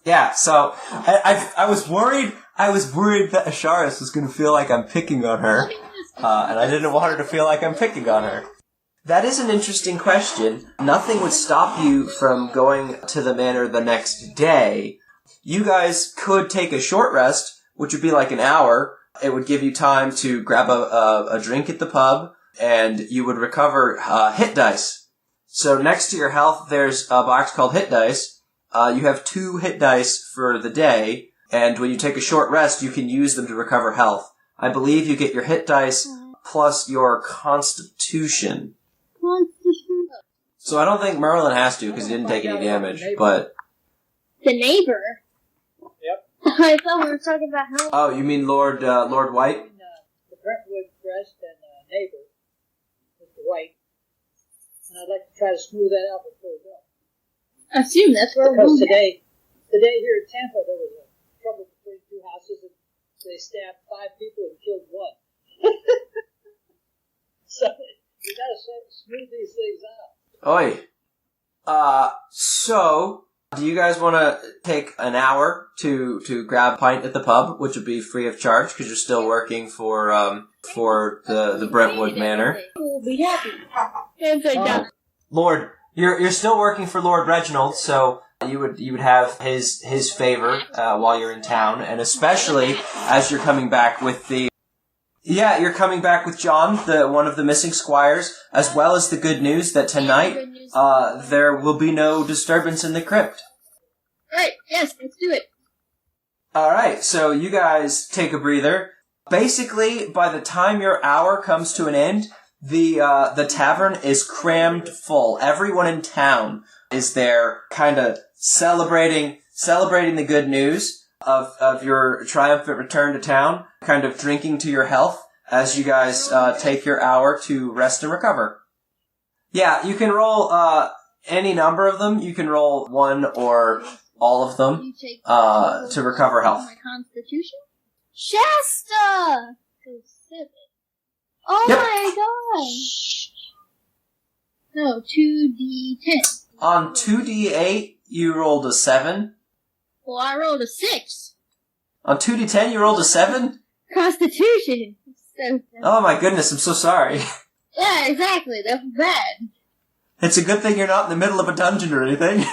Yeah, so I was worried. I was worried that Asharis was going to feel like I'm picking on her, and I didn't want her to feel like I'm picking on her. That is an interesting question. Nothing would stop you from going to the manor the next day. You guys could take a short rest, which would be like an hour. It would give you time to grab a drink at the pub, and you would recover hit dice. So next to your health, there's a box called hit dice. You have 2 hit dice for the day, and when you take a short rest, you can use them to recover health. I believe you get your hit dice plus your constitution. So I don't think Merlin has to, because he didn't take any damage, but... The neighbor? Yep. I thought we were talking about how... Oh, you mean Lord White? The Brentwood Crest and neighbor, Mr. White. And I'd like to try to smooth that out before we go. I assume that's where Because we're today here in Tampa, there was a trouble between 2 houses, and they stabbed 5 people and killed 1. So we got to smooth these things out. Oi. So, do you guys want to take an hour to grab a pint at the pub, which would be free of charge, because you're still working for the Brentwood Manor? We'll be happy. Hands are down. Lord, you're still working for Lord Reginald, so you would have his favor while you're in town, and especially as you're coming back with the... Yeah, you're coming back with John, one of the missing squires, as well as the good news that tonight there will be no disturbance in the crypt. Right, yes, let's do it. Alright, so you guys take a breather. Basically, by the time your hour comes to an end, the tavern is crammed full. Everyone in town is there kind of celebrating the good news of your triumphant return to town, kind of drinking to your health as you guys take your hour to rest and recover. Yeah, you can roll any number of them. You can roll 1 or all of them to recover health. My constitution? Shasta! So 7. Oh Yep. my gosh! No, 2d10. On 2d8, you rolled a 7. Well, I rolled a 6. On 2d10, you rolled a 7? Constitution! So, Oh my goodness, I'm so sorry. yeah, exactly. That's bad. It's a good thing you're not in the middle of a dungeon or anything.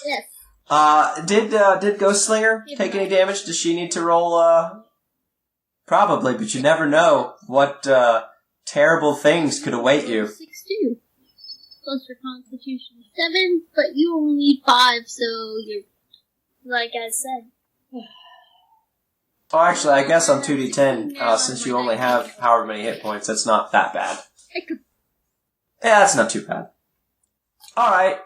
Yes. Did Ghost Slinger take any damage? Does she need to roll, Probably, but you never know what, terrible things could await you. 6 too. Plus your constitution 7, but you only need 5, so you're, like I said. Oh, actually, I guess on 2d10, since you only have however many hit points, that's not that bad. Yeah, that's not too bad. Alright.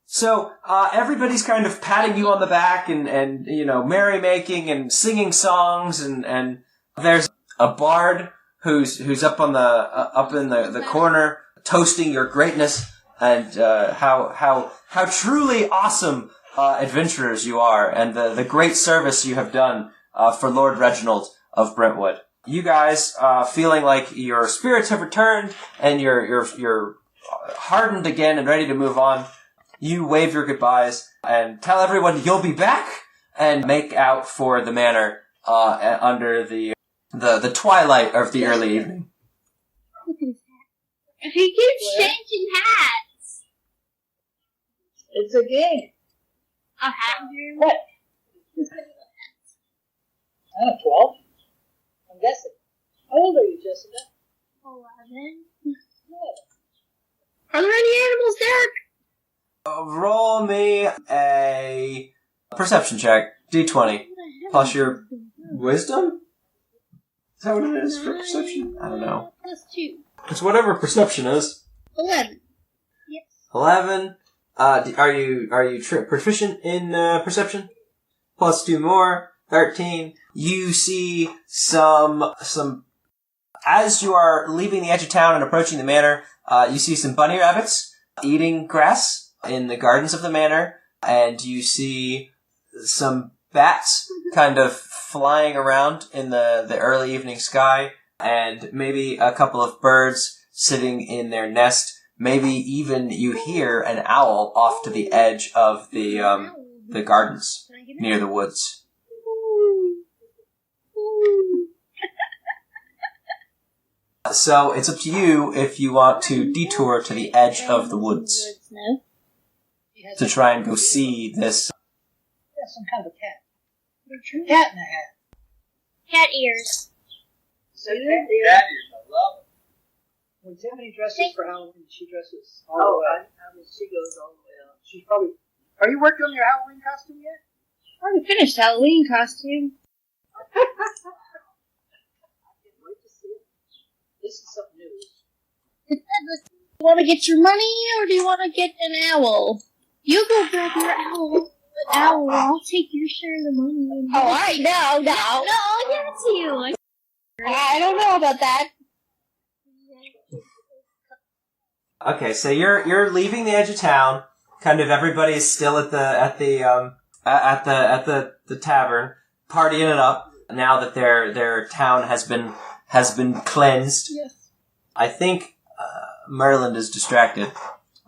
So, everybody's kind of patting you on the back and you know, merrymaking and singing songs, and there's a bard who's up in the corner toasting your greatness and how truly awesome adventurers you are, and the great service you have done for Lord Reginald of Brentwood. You guys feeling like your spirits have returned and you're hardened again and ready to move on. You wave your goodbyes and tell everyone you'll be back and make out for the manor under the twilight of the early evening. He keeps changing hats. It's a game. A hat? What? 12? I'm guessing. How old are you, Jessica? 11. No. Are there any animals, Derek? Roll me a perception check, D20, plus your wisdom? Is that what it is for perception? I don't know. Plus 2. It's whatever perception is. 11. Yes. 11. Are you proficient in perception? Plus 2 more. 13. You see some. As you are leaving the edge of town and approaching the manor, you see some bunny rabbits eating grass in the gardens of the manor, and you see some bats kind of flying around in the early evening sky, and maybe a couple of birds sitting in their nest. Maybe even you hear an owl off to the edge of the gardens near the woods. So it's up to you if you want to detour to the edge of the woods to try and go see this. Yeah, some kind of a cat. Cat in a hat. Cat ears. So cat ears, I love it. When Tiffany dresses for Halloween, she dresses all the way. I mean, she goes all the way out. She's probably... Are you working on your Halloween costume yet? I already finished Halloween costume. I can't wait to see it. This is something new. Do you want to get your money, or do you want to get an owl? You go grab your owl. Owl, I'll take your share of the money. Oh, alright, no. No, I'll give it to you. I don't know about that. Okay, so you're leaving the edge of town. Kind of everybody's still at the tavern, partying it up. Now that their town has been cleansed. Yes. I think Merlin is distracted,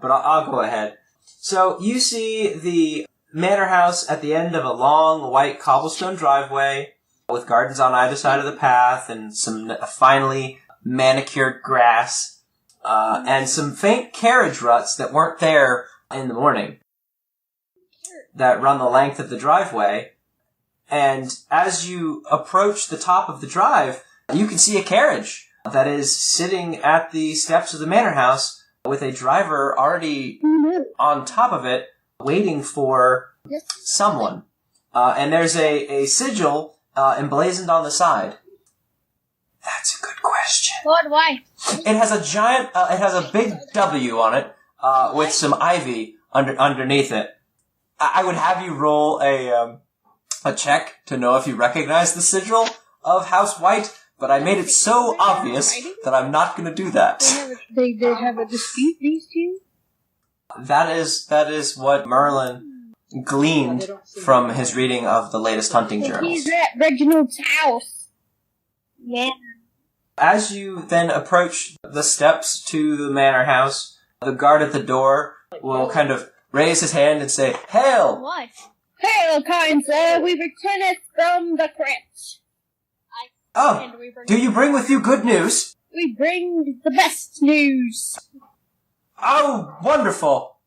but I'll go ahead. So you see the manor house at the end of a long white cobblestone driveway with gardens on either side of the path and some finely manicured grass. And some faint carriage ruts that weren't there in the morning that run the length of the driveway. And as you approach the top of the drive, you can see a carriage that is sitting at the steps of the manor house with a driver already on top of it waiting for someone. And there's a sigil emblazoned on the side. That's a good question. What? Why? It has it has a big W on it, with some ivy underneath it. I would have you roll a check to know if you recognize the sigil of House White, but I made it so obvious that I'm not going to do that. They have a dispute, these two? That is what Merlin gleaned from his reading of the latest hunting journals. He's at Reginald's house. Yeah. As you then approach the steps to the manor house, the guard at the door will kind of raise his hand and say, "Hail!" What? Hail, kind sir, we returneth from the crypt. Oh, do you bring with you good news? We bring the best news. Oh, wonderful!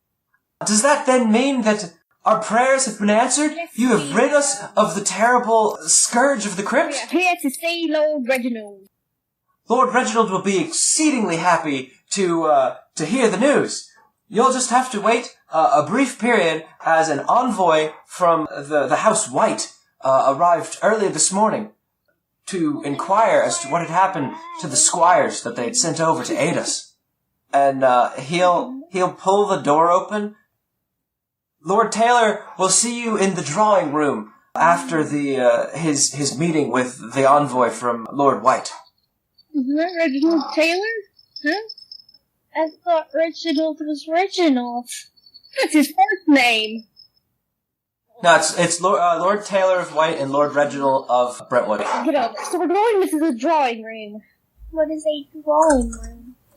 Does that then mean that our prayers have been answered? You have rid us of the terrible scourge of the We crypt? are here to see Lord Reginald. Lord Reginald will be exceedingly happy to hear the news. You'll just have to wait a brief period as an envoy from the House White arrived earlier this morning to inquire as to what had happened to the squires that they had sent over to aid us. And he'll pull the door open. Lord Taylor will see you in the drawing room after his meeting with the envoy from Lord White. Isn't that Reginald Taylor? Huh? I thought Reginald was Reginald. That's his first name. No, it's Lord Taylor of White and Lord Reginald of Brentwood. Get over. So we're going into the drawing room. What is a drawing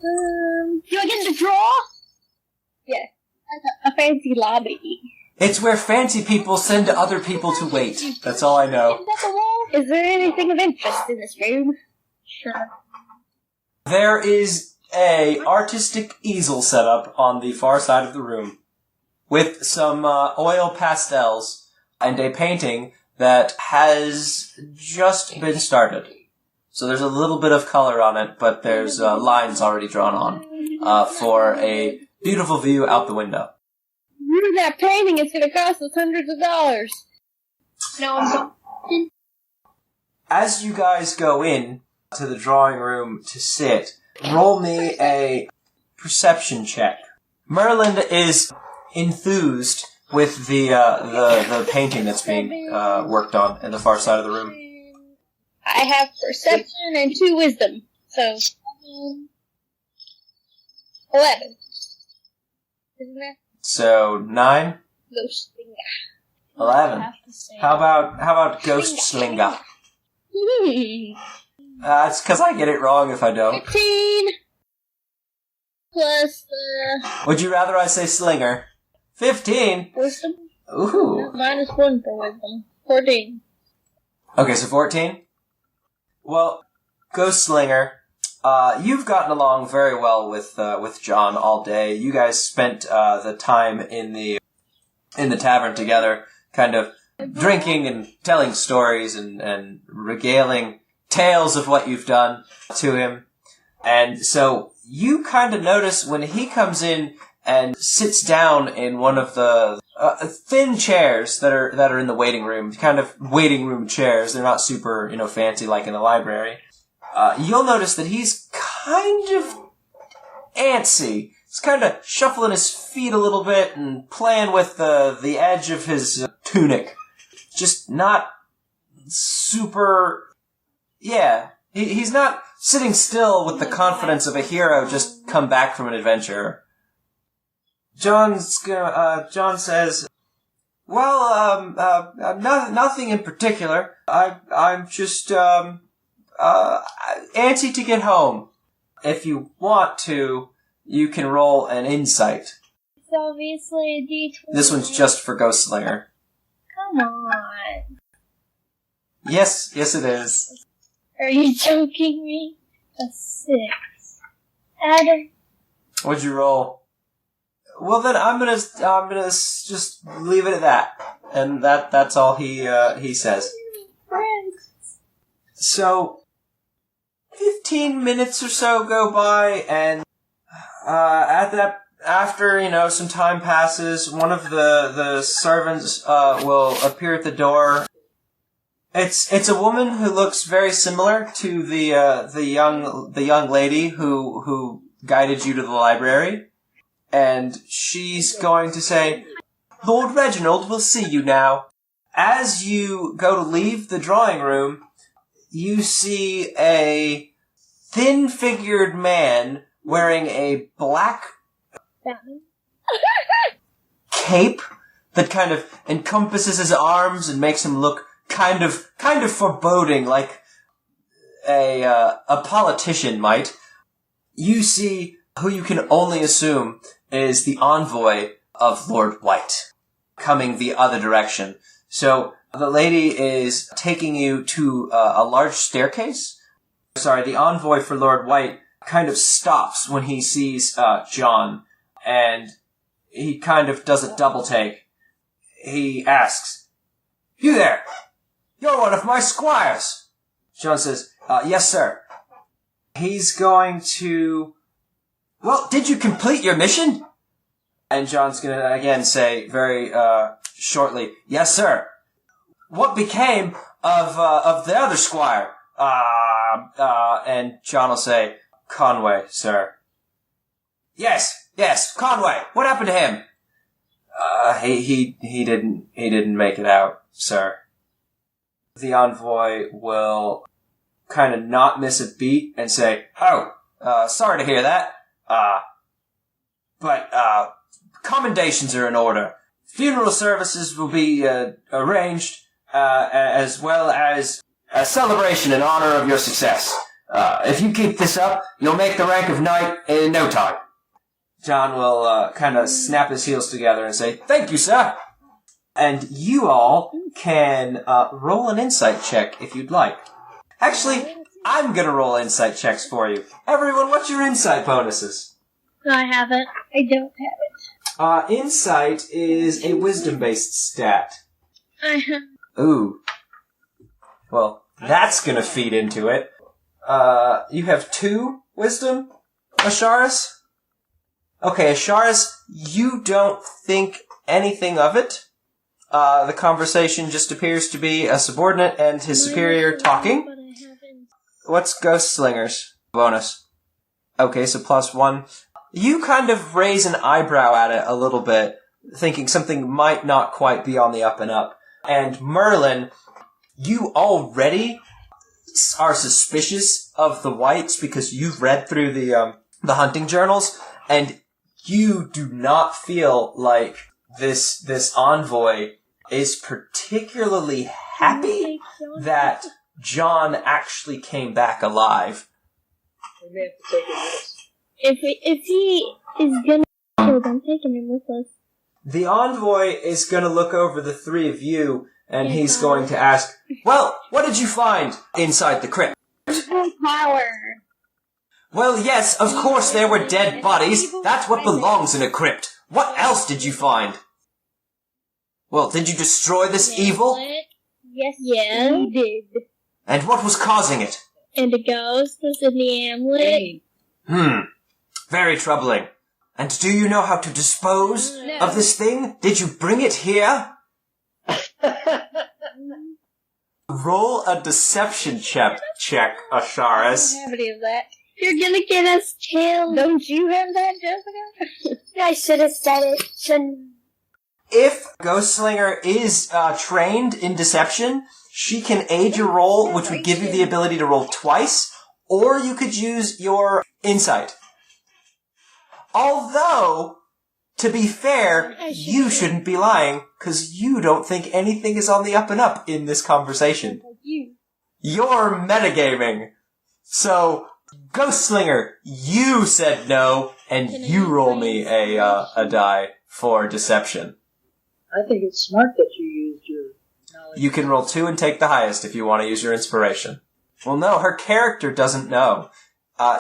room? Do I get to draw? Yeah. A fancy lobby. It's where fancy people send other people to wait. That's all I know. Is there anything of interest in this room? Sure. There is a artistic easel set up on the far side of the room with some oil pastels and a painting that has just been started. So there's a little bit of color on it, but there's lines already drawn on for a beautiful view out the window. That painting is going to cost us hundreds of dollars. No, I'm not. As you guys go in, to the drawing room to sit. Roll me a perception check. Merlin is enthused with the painting that's being worked on in the far side of the room. I have perception and 2 wisdom, so 11. Isn't that So 9, ghost 11. How about Ghost Slinger? It's because I get it wrong if I don't. 15 plus Would you rather I say Slinger? 15. wisdom. Ooh. Minus 1 for wisdom. 14. Okay, so 14. Well, Ghost Slinger, you've gotten along very well with John all day. You guys spent the time in the tavern together, kind of drinking and telling stories and regaling tales of what you've done to him. And so you kind of notice when he comes in and sits down in one of the thin chairs that are in the waiting room, kind of waiting room chairs. They're not super, fancy like in the library. You'll notice that he's kind of antsy. He's kind of shuffling his feet a little bit and playing with the edge of his tunic. Just not super... Yeah, he's not sitting still with the confidence of a hero just come back from an adventure. John says, "Well, nothing in particular. I'm just antsy to get home. If you want to, you can roll an insight. It's obviously a D20. This one's just for Ghost Slinger." Come on. Yes, it is. Are you joking me? A 6. Adam. What'd you roll? Well, then I'm gonna just leave it at that, and that's all he says. So, 15 minutes or so go by, and after some time passes, one of the servants will appear at the door. It's a woman who looks very similar to the young lady who guided you to the library. And she's going to say, "Lord Reginald will see you now." As you go to leave the drawing room, you see a thin-figured man wearing a black cape that kind of encompasses his arms and makes him look kind of foreboding, like a politician might. You see who you can only assume is the envoy of Lord White, coming the other direction. So the lady is taking you to a large staircase. Sorry, the envoy for Lord White kind of stops when he sees John, and he kind of does a double take. He asks, "You there? You're one of my squires." John says, "Yes, sir." He's going to... "Well, did you complete your mission?" And John's going to again say very shortly, "Yes, sir." "What became of the other squire?" And John will say, "Conway, sir." Yes, Conway. What happened to him?" He didn't make it out, sir." The envoy will kind of not miss a beat and say, "Oh, sorry to hear that. But commendations are in order. Funeral services will be arranged, as well as a celebration in honor of your success. If you keep this up, you'll make the rank of knight in no time." John will kind of snap his heels together and say, "Thank you, sir." And you all can roll an insight check if you'd like. Actually, I'm going to roll insight checks for you. Everyone, what's your insight bonuses? I have it. I don't have it. Insight is a wisdom-based stat. I have... Ooh. Well, that's going to feed into it. You have 2 wisdom, Asharis? Okay, Asharis, you don't think anything of it. The conversation just appears to be a subordinate and his superior talking. What's Ghost Slinger's bonus? Okay, so +1. You kind of raise an eyebrow at it a little bit, thinking something might not quite be on the up and up. And Merlin, you already are suspicious of the whites because you've read through the hunting journals, and you do not feel like this envoy is particularly happy that John actually came back alive. We may have to take it with us. If he is gonna kill them, taking him with us. The envoy is going to look over the three of you, and he's going to ask, well, what did you find inside the crypt? Power. Well, yes, of course there were dead bodies. That's what belongs in a crypt. What else did you find? Well, did you destroy this evil? Yes, we did. And what was causing it? And the ghost was in the amulet. Very troubling. And do you know how to dispose of this thing? Did you bring it here? Roll a deception check, Asharis. I don't have any of that. You're gonna get us killed. Don't you have that, Jessica? I should have said it. If Ghostslinger is trained in deception, she can aid your roll, which would give you the ability to roll twice, or you could use your insight. Although, to be fair, you shouldn't be lying, because you don't think anything is on the up and up in this conversation. You're metagaming. So, Ghostslinger, you said no, and you roll me a die for deception. I think it's smart that you used your knowledge. You can roll 2 and take the highest if you want to use your inspiration. Well, no, her character doesn't know.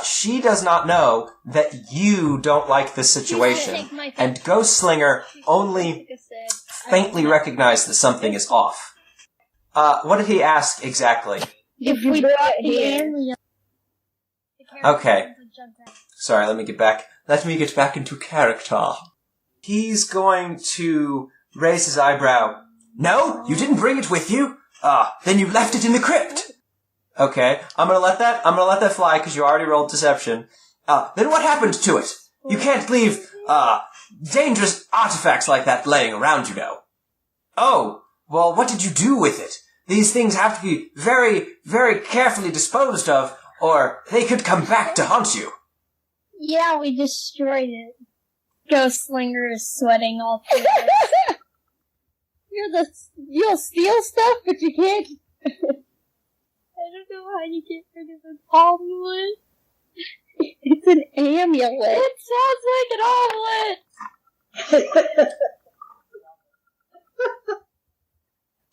She does not know that you don't like this situation, and Ghostslinger only faintly recognized that something is off. What did he ask exactly? If we brought the alien. Okay. Sorry, let me get back into character. He's going to raise his eyebrow. No, you didn't bring it with you. Then you left it in the crypt. Okay, I'm gonna let that fly because you already rolled deception. Then what happened to it? You can't leave, dangerous artifacts like that laying around, you know. Oh, well, what did you do with it? These things have to be very, very carefully disposed of, or they could come back to haunt you. Yeah, we destroyed it. Ghostslinger is sweating all through it. You'll steal stuff, but you can't. I don't know how you get rid of an omelet. It's an amulet. It sounds like an omelet.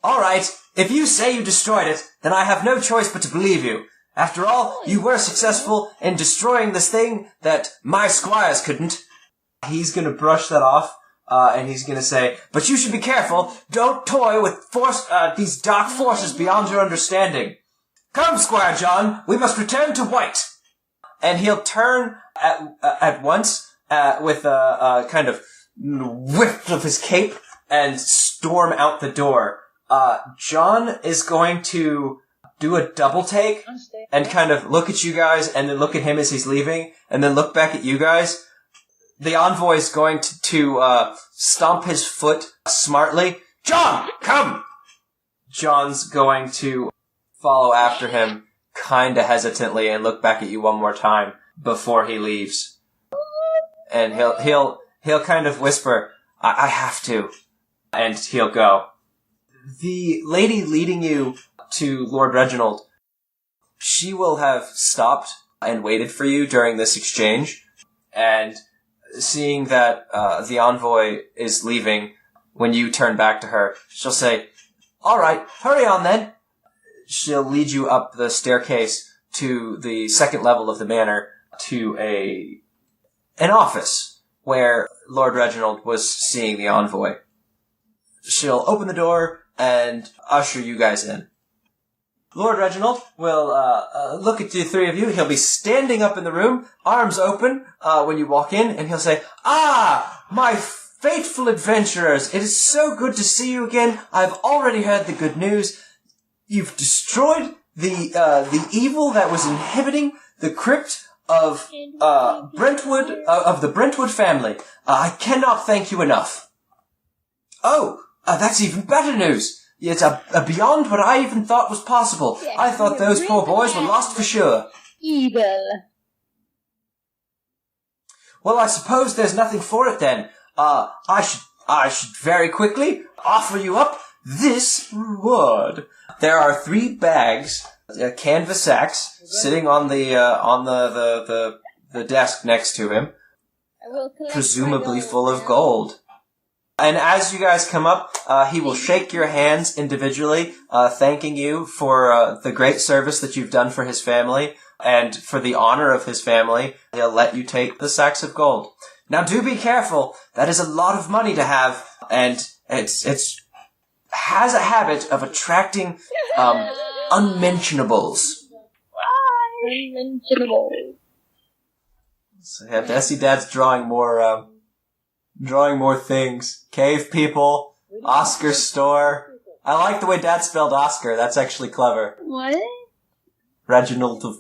All right, if you say you destroyed it, then I have no choice but to believe you. After all, you were successful in destroying this thing that my squires couldn't. He's gonna brush that off, and he's gonna say, but you should be careful. Don't toy with these dark forces beyond your understanding. Come, Squire John, we must return to White. And he'll turn at once with a kind of whiff of his cape and storm out the door. John is going to do a double take and kind of look at you guys and then look at him as he's leaving and then look back at you guys. The envoy is going to stomp his foot smartly. John, come! John's going to follow after him kinda hesitantly and look back at you one more time before he leaves. And he'll kind of whisper, I have to. And he'll go. The lady leading you to Lord Reginald, she will have stopped and waited for you during this exchange, and seeing that the envoy is leaving when you turn back to her, she'll say, all right, hurry on then. She'll lead you up the staircase to the second level of the manor to an office where Lord Reginald was seeing the envoy. She'll open the door and usher you guys in. Lord Reginald will look at the three of you. He'll be standing up in the room, arms open, when you walk in, and he'll say, ah, my faithful adventurers, it is so good to see you again. I've already heard the good news. You've destroyed the evil that was inhibiting the crypt of Brentwood of the Brentwood family. I cannot thank you enough. Oh, that's even better news. It's beyond what I even thought was possible. Yes, I thought those poor boys were lost for sure. Evil. Well, I suppose there's nothing for it then. I should very quickly offer you up this reward. There are 3 bags, canvas sacks, sitting on the desk next to him, I will collect presumably my gold full of now. gold. And as you guys come up, he will shake your hands individually, thanking you for the great service that you've done for his family and for the honor of his family. He'll let you take the sacks of gold. Now, do be careful. That is a lot of money to have, and it's has a habit of attracting unmentionables. Unmentionable. So yeah, Desi Dad's drawing more things. Cave people, Oscar store. I like the way Dad spelled Oscar. That's actually clever. What? Reginald of...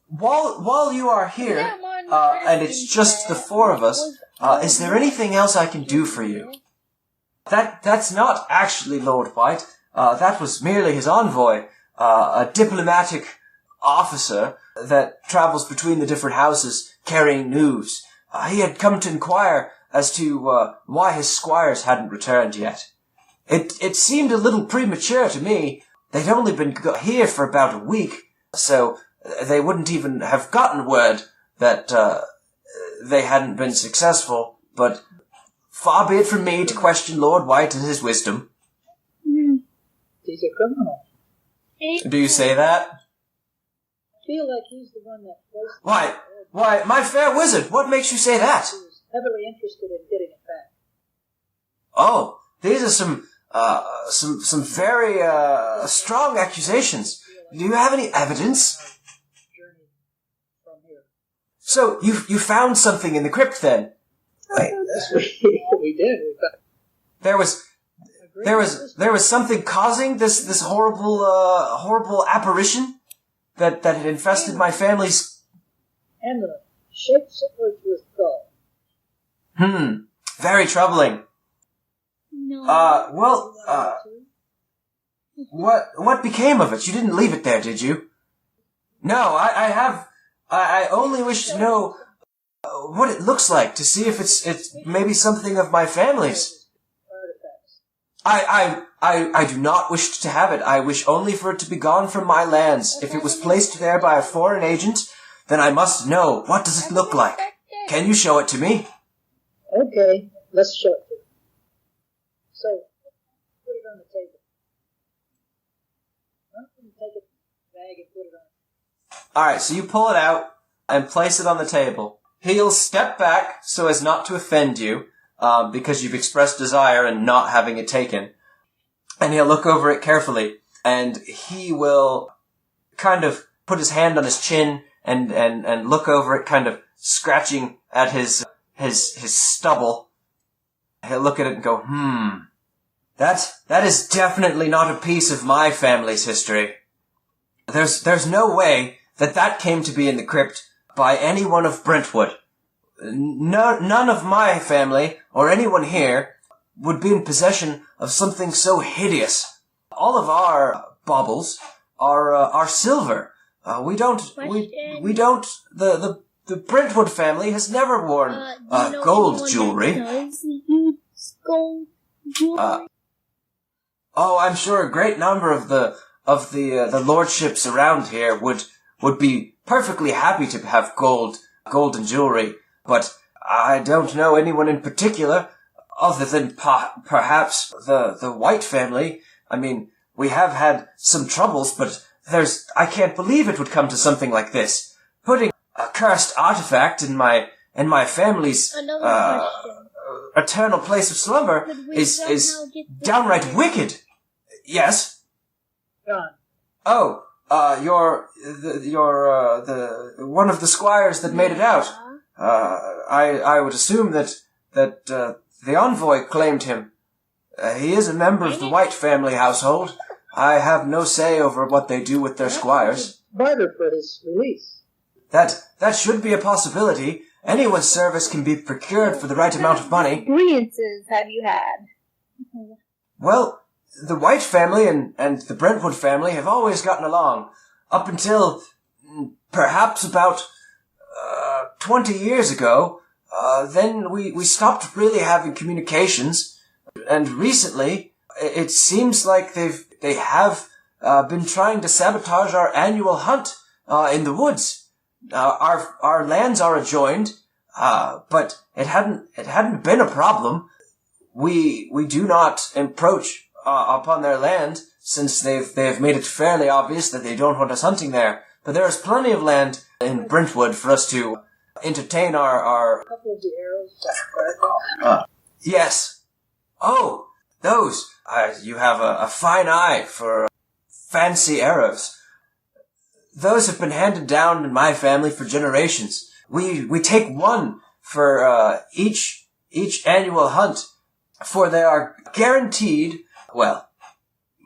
While you are here, and it's just the 4 of us, is there anything else I can do for you? That's not actually Lord White. That was merely his envoy, a diplomatic officer that travels between the different houses carrying news. He had come to inquire as to why his squires hadn't returned yet. It seemed a little premature to me. They'd only been here for about a week, so they wouldn't even have gotten word that they hadn't been successful. But far be it from me to question Lord White and his wisdom. He's a criminal. Do you say that? I feel like he's the one that placed Why, my fair wizard, what makes you say that? He was heavily interested in getting it back. Oh, these are some very strong accusations. Do you have any evidence? Journey from here. So you found something in the crypt then? Yes, we did. There was something causing this horrible apparition that had infested my family's. And the shape similar to his skull. Very troubling. No. What became of it? You didn't leave it there, did you? No, I only wish to know what it looks like, to see if it's maybe something of my family's. I do not wish to have it. I wish only for it to be gone from my lands. If it was placed there by a foreign agent, then I must know. What does it look like? Can you show it to me? Okay, let's show it to you. So, put it on the table. Take a bag and put it on. Alright, so you pull it out and place it on the table. He'll step back so as not to offend you, because you've expressed desire in not having it taken. And he'll look over it carefully, and he will kind of put his hand on his chin and look over it, kind of scratching at his stubble. He'll look at it and go, that is definitely not a piece of my family's history. There's no way that came to be in the crypt by anyone of Brentwood. None of my family or anyone here would be in possession of something so hideous. All of our baubles are silver. The Brentwood family has never worn gold jewelry. Gold jewelry? I'm sure a great number of the lordships around here would be perfectly happy to have golden jewelry, but I don't know anyone in particular, other than perhaps the White family. I mean, we have had some troubles, but I can't believe it would come to something like this. Putting a cursed artifact in my family's eternal place of slumber is downright wicked. Yes. John. Oh, you're one of the squires that made it out. I would assume that the envoy claimed him. He is a member of the White family household. I have no say over what they do with their squires. Barter for his release. That should be a possibility. Anyone's service can be procured for the right amount of money. Experiences have you had? Well, the White family and the Brentwood family have always gotten along, up until perhaps about 20 years ago. Then we stopped really having communications, and recently it seems like they have been trying to sabotage our annual hunt in the woods. Our lands are adjoined, but it hadn't been a problem. We do not encroach upon their land, since they've made it fairly obvious that they don't want us hunting there. But there is plenty of land in Brentwood for us to entertain our... A couple of the arrows. Yes. Oh, those. You have a fine eye for fancy arrows. Those have been handed down in my family for generations. We take one for each annual hunt, for they are guaranteed, well,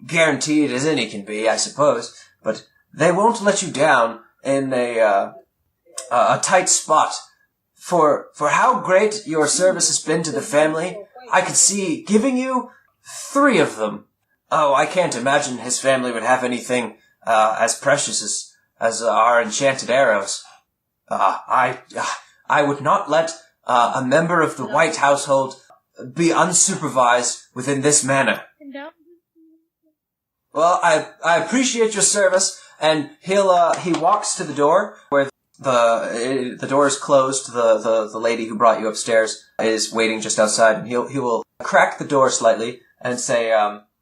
guaranteed as any can be, I suppose, but they won't let you down in a tight spot. For how great your service has been to the family, I could see giving you 3 of them. Oh, I can't imagine his family would have anything as precious as our enchanted arrows. I would not let a member of the White household be unsupervised within this manner. Well, I appreciate your service, and he walks to the door where the door is closed. The lady who brought you upstairs is waiting just outside, and he will crack the door slightly and say,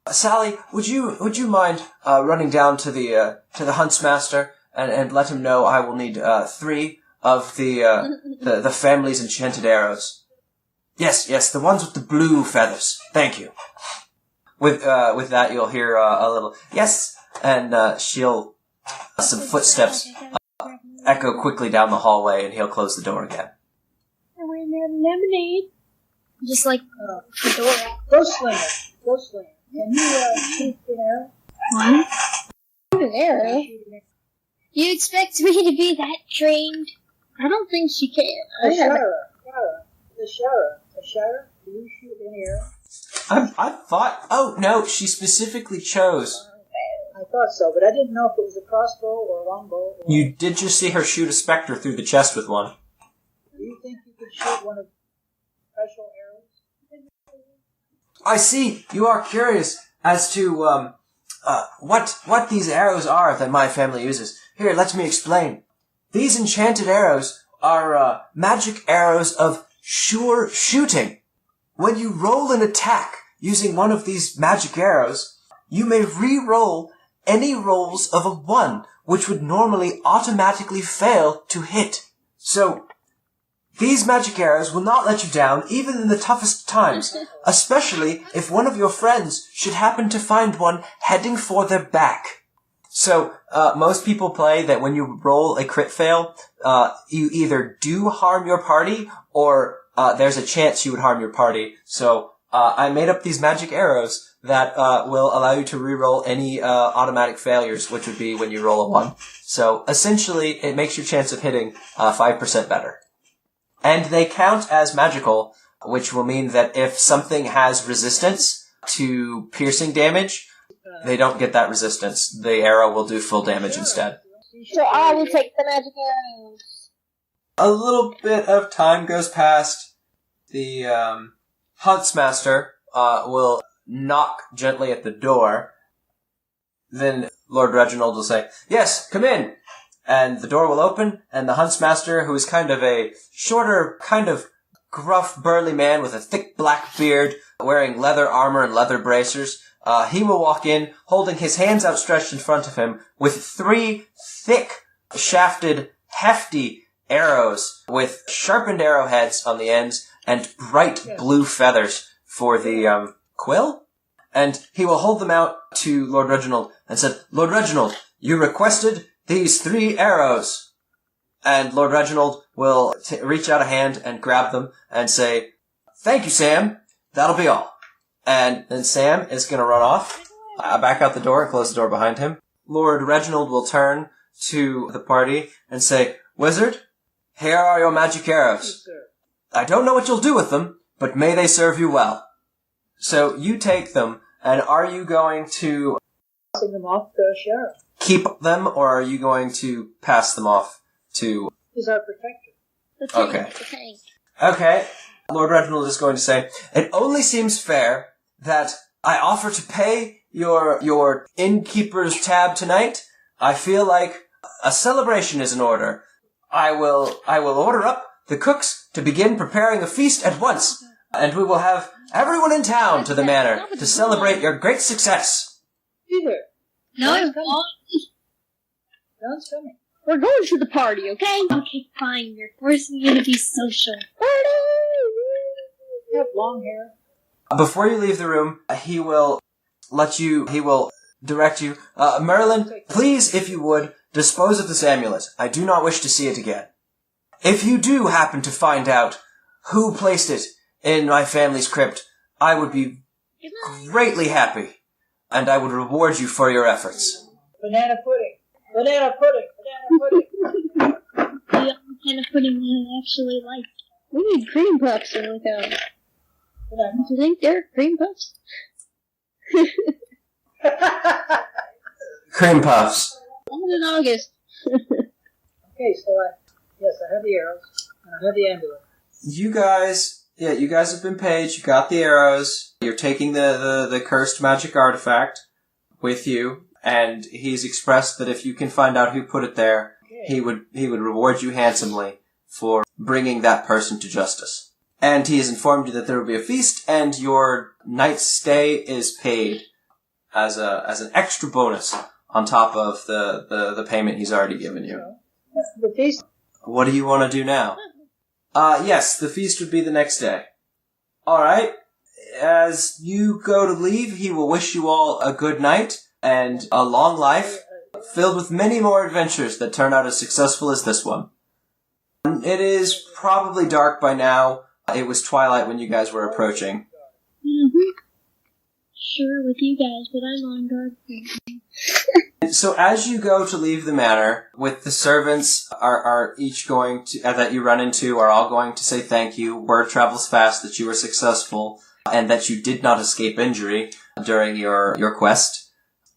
Sally, would you mind running down to the huntsmaster and let him know I will need 3 of the family's enchanted arrows. Yes, the ones with the blue feathers. Thank you. With that, you'll hear a little yes, and she'll some footsteps echo quickly down the hallway, and he'll close the door again. I want lemonade. Just like the door. Ghost Slinger. Can you shoot an arrow? What? An arrow? You expect me to be that trained? I don't think she can. Ashara, do you shoot any arrow? I thought... Oh, no, she specifically chose. I thought so, but I didn't know if it was a crossbow or a longbow. You did just see her shoot a specter through the chest with one. Do you think you could shoot one of special arrows? I see. You are curious as to what these arrows are that my family uses. Here, let me explain. These enchanted arrows are magic arrows of sure shooting. When you roll an attack using one of these magic arrows, you may re-roll any rolls of a 1, which would normally automatically fail to hit. So, these magic arrows will not let you down even in the toughest times, especially if one of your friends should happen to find one heading for their back. So, most people play that when you roll a crit fail, you either do harm your party, or there's a chance you would harm your party. So, I made up these magic arrows that will allow you to reroll any automatic failures, which would be when you roll a 1. So, essentially, it makes your chance of hitting 5% better. And they count as magical, which will mean that if something has resistance to piercing damage, they don't get that resistance. The arrow will do full damage instead. So I will take the magic arrows. A little bit of time goes past. The huntsmaster will knock gently at the door. Then Lord Reginald will say, "Yes, come in." And the door will open, and the huntsmaster, who is kind of a shorter, kind of gruff, burly man with a thick black beard, wearing leather armor and leather bracers, he will walk in, holding his hands outstretched in front of him, with 3 thick, shafted, hefty arrows with sharpened arrowheads on the ends and bright blue feathers for the quill. And he will hold them out to Lord Reginald and said, "Lord Reginald, you requested these 3 arrows." And Lord Reginald will reach out a hand and grab them and say, "Thank you, Sam. That'll be all." And then Sam is going to run off back out the door and close the door behind him. Lord Reginald will turn to the party and say, Wizard, here are your magic arrows. Yes, sir. I don't know what you'll do with them, but may they serve you well. So you take them, and are you going to Send them off to Sheriff. keep them, or are you going to pass them off to... He's our protector. The tank, Okay. the tank. Okay, Lord Reginald is going to say, it only seems fair that I offer to pay your innkeeper's tab tonight. I feel like a celebration is in order. I will order up the cooks to begin preparing a feast at once, and we will have everyone in town to the manor to celebrate your great success. Either. No, John's coming. John's coming. we're going to the party, okay? Okay, fine. You're forcing me to be social. You have long hair. Before you leave the room, he will direct you. Merlin, please, if you would, dispose of this amulet. I do not wish to see it again. If you do happen to find out who placed it in my family's crypt, I would be greatly happy, and I would reward you for your efforts. Banana pudding. Banana pudding. Banana pudding. The only kind of pudding I actually like. We need cream puffs to look out. Banana. Do you think they're cream puffs? Cream puffs. Only in August. Okay, so I have the arrows, and I have the amulet. You guys have been paid. You got the arrows. You're taking the cursed magic artifact with you, and he's expressed that if you can find out who put it there, he would reward you handsomely for bringing that person to justice. And he has informed you that there will be a feast, and your night's stay is paid as an extra bonus on top of the payment he's already given you. The feast. What do you want to do now? Yes, the feast would be the next day. Alright. As you go to leave, he will wish you all a good night and a long life, filled with many more adventures that turn out as successful as this one. It is probably dark by now. It was twilight when you guys were approaching. Mm-hmm. Sure, with you guys, but I'm on guard. So as you go to leave the manor, with the servants are each going to, that you run into, are all going to say thank you. Word travels fast that you were successful and that you did not escape injury during your quest.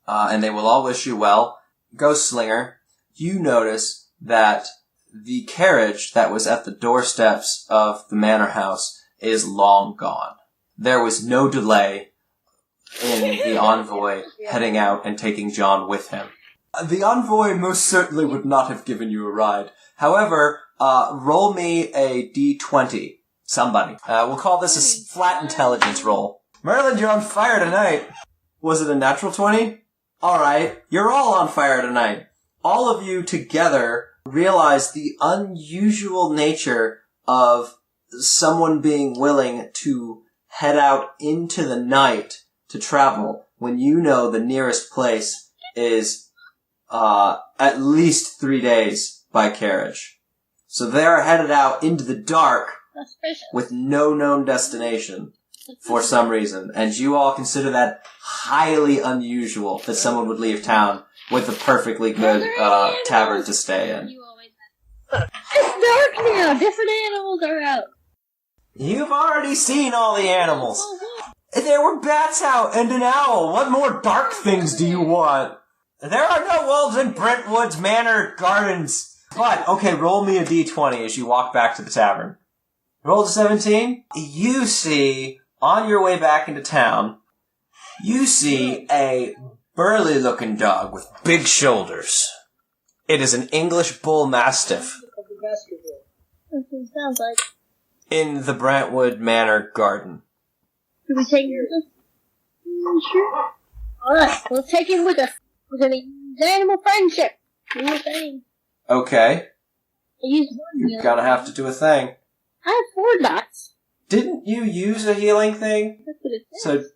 And they will all wish you well. Ghost Slinger, you notice that the carriage that was at the doorsteps of the manor house is long gone. There was no delay in the envoy heading out and taking John with him. The envoy most certainly would not have given you a ride. However, roll me a d20. Somebody. We'll call this a flat intelligence roll. Merlin, you're on fire tonight. Was it a natural 20? Alright, you're all on fire tonight. All of you together realize the unusual nature of someone being willing to head out into the night to travel when you know the nearest place is at least 3 days by carriage. So they're headed out into the dark with no known destination for some reason. And you all consider that highly unusual that someone would leave town with a perfectly good tavern to stay in. It's dark now. Different animals are out. You've already seen all the animals. There were bats out and an owl. What more dark things do you want? There are no wolves in Brentwood's Manor Gardens. But, okay, roll me a d20 as you walk back to the tavern. Roll to 17. You see, on your way back into town, you see a burly-looking dog with big shoulders. It is an English bull mastiff Of the basketball. That's what it sounds like. in the Brentwood Manor Garden. Should we take him with us? Sure. Alright, we'll take him with us. We're gonna use animal friendship. Do a thing. Okay, I used one you're gonna have to do a thing. I have 4 dots. Didn't you use a healing thing? That's what it says.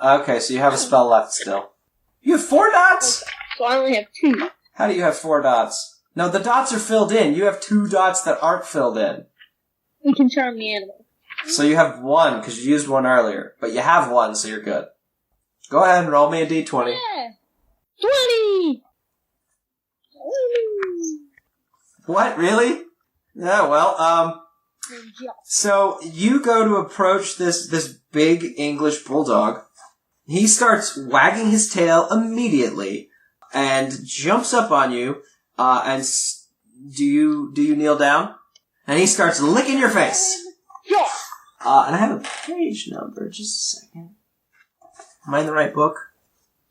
So, okay, so you have a spell left still. You have 4 dots? So I only have 2. How do you have 4 dots? No, the dots are filled in. You have 2 dots that aren't filled in. We can charm the animal. So you have 1, because you used 1 earlier. But you have 1, so you're good. Go ahead and roll me a d20. Yeah. 20! What? Really? Yeah, well, so you go to approach this big English bulldog. He starts wagging his tail immediately and jumps up on you, do you kneel down? And he starts licking your face. Yeah. And I have a page number, just a second. Am I in the right book?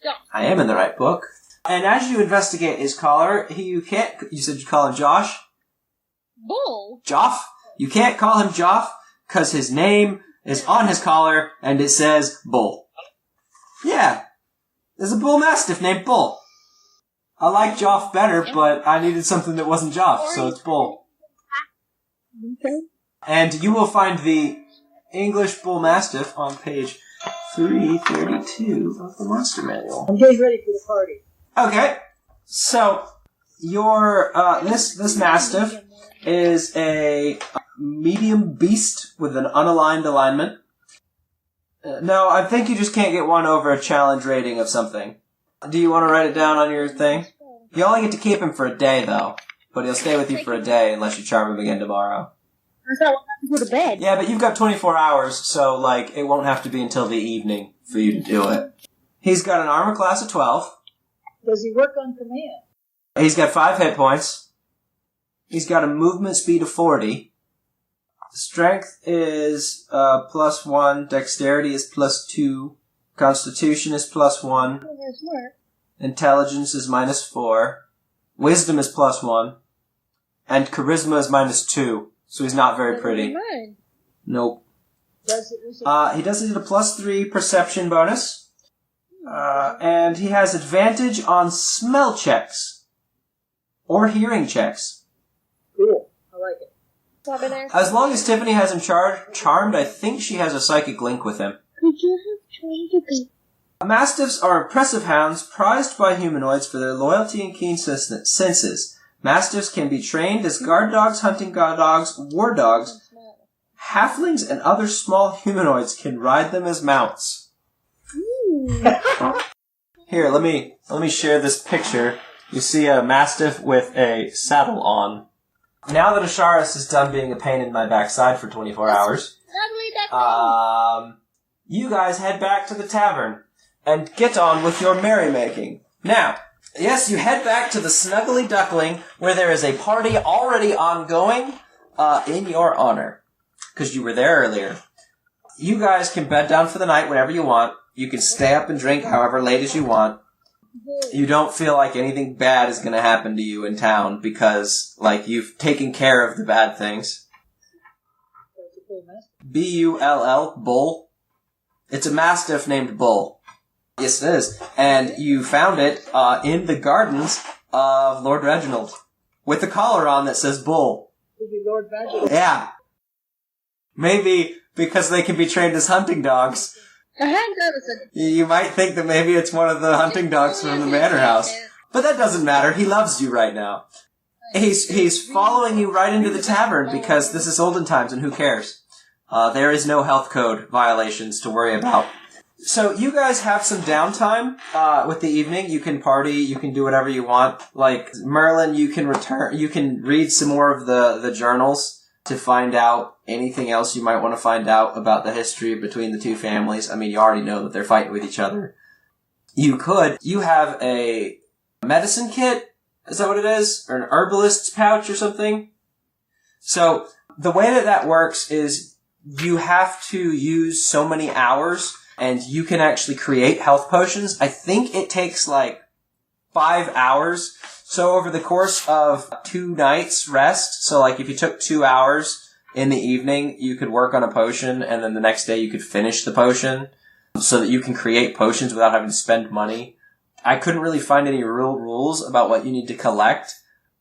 Yeah. I am in the right book. And as you investigate his collar, you said you call him Josh? Bull? Joff? You can't call him Joff, because his name is on his collar, and it says Bull. Yeah. There's a bull mastiff named Bull. I like Joff better, but I needed something that wasn't Joff, so it's Bull. Okay. And you will find the English Bull Mastiff on page 332 of the Monster Manual. I'm getting ready for the party. Okay, so your this Mastiff is a medium beast with an unaligned alignment. No, I think you just can't get one over a challenge rating of something. Do you want to write it down on your thing? You only get to keep him for a day, though. But he'll stay with you for a day unless you charm him again tomorrow. So I won't have to go to bed. Yeah, but you've got 24 hours, so, like, it won't have to be until the evening for you to do it. He's got an armor class of 12. Does he work on command? He's got 5 hit points. He's got a movement speed of 40. Strength is +1. Dexterity is +2. Constitution is +1. Oh, there's more. Intelligence is -4. Wisdom is +1. And charisma is -2. So he's not very pretty. Mine. Nope. Does it? He does get a +3 perception bonus. And he has advantage on smell checks. Or hearing checks. Cool. I like it. As long as Tiffany has him charmed, I think she has a psychic link with him. Could you have tried to be? Mastiffs are impressive hounds prized by humanoids for their loyalty and keen senses. Mastiffs can be trained as guard dogs, hunting dogs, war dogs. Halflings and other small humanoids can ride them as mounts. Here, let me share this picture. You see a Mastiff with a saddle on. Now that Asharis is done being a pain in my backside for 24 hours, you guys head back to the tavern and get on with your merrymaking. Now, yes, you head back to the Snuggly Duckling, where there is a party already ongoing in your honor, because you were there earlier. You guys can bed down for the night whenever you want. You can stay up and drink however late as you want. You don't feel like anything bad is going to happen to you in town, because, like, you've taken care of the bad things. B-U-L-L, Bull. It's a Mastiff named Bull. Yes, it is. And you found it in the gardens of Lord Reginald, with a collar on that says Bull. Lord Reginald. Yeah. Maybe because they can be trained as hunting dogs. You might think that maybe it's one of the hunting dogs from the manor house. But that doesn't matter. He loves you right now. He's following you right into the tavern because this is olden times and who cares? There is no health code violations to worry about. So you guys have some downtime with the evening. You can party. You can do whatever you want. Like Merlin, you can read some more of the journals to find out anything else you might want to find out about the history between the two families. I mean, you already know that they're fighting with each other. You have a medicine kit. Is that what it is? Or an herbalist's pouch or something? So the way that works is you have to use so many hours and you can actually create health potions. I think it takes like 5 hours. So over the course of 2 nights rest, so like if you took 2 hours in the evening, you could work on a potion and then the next day you could finish the potion so that you can create potions without having to spend money. I couldn't really find any real rules about what you need to collect,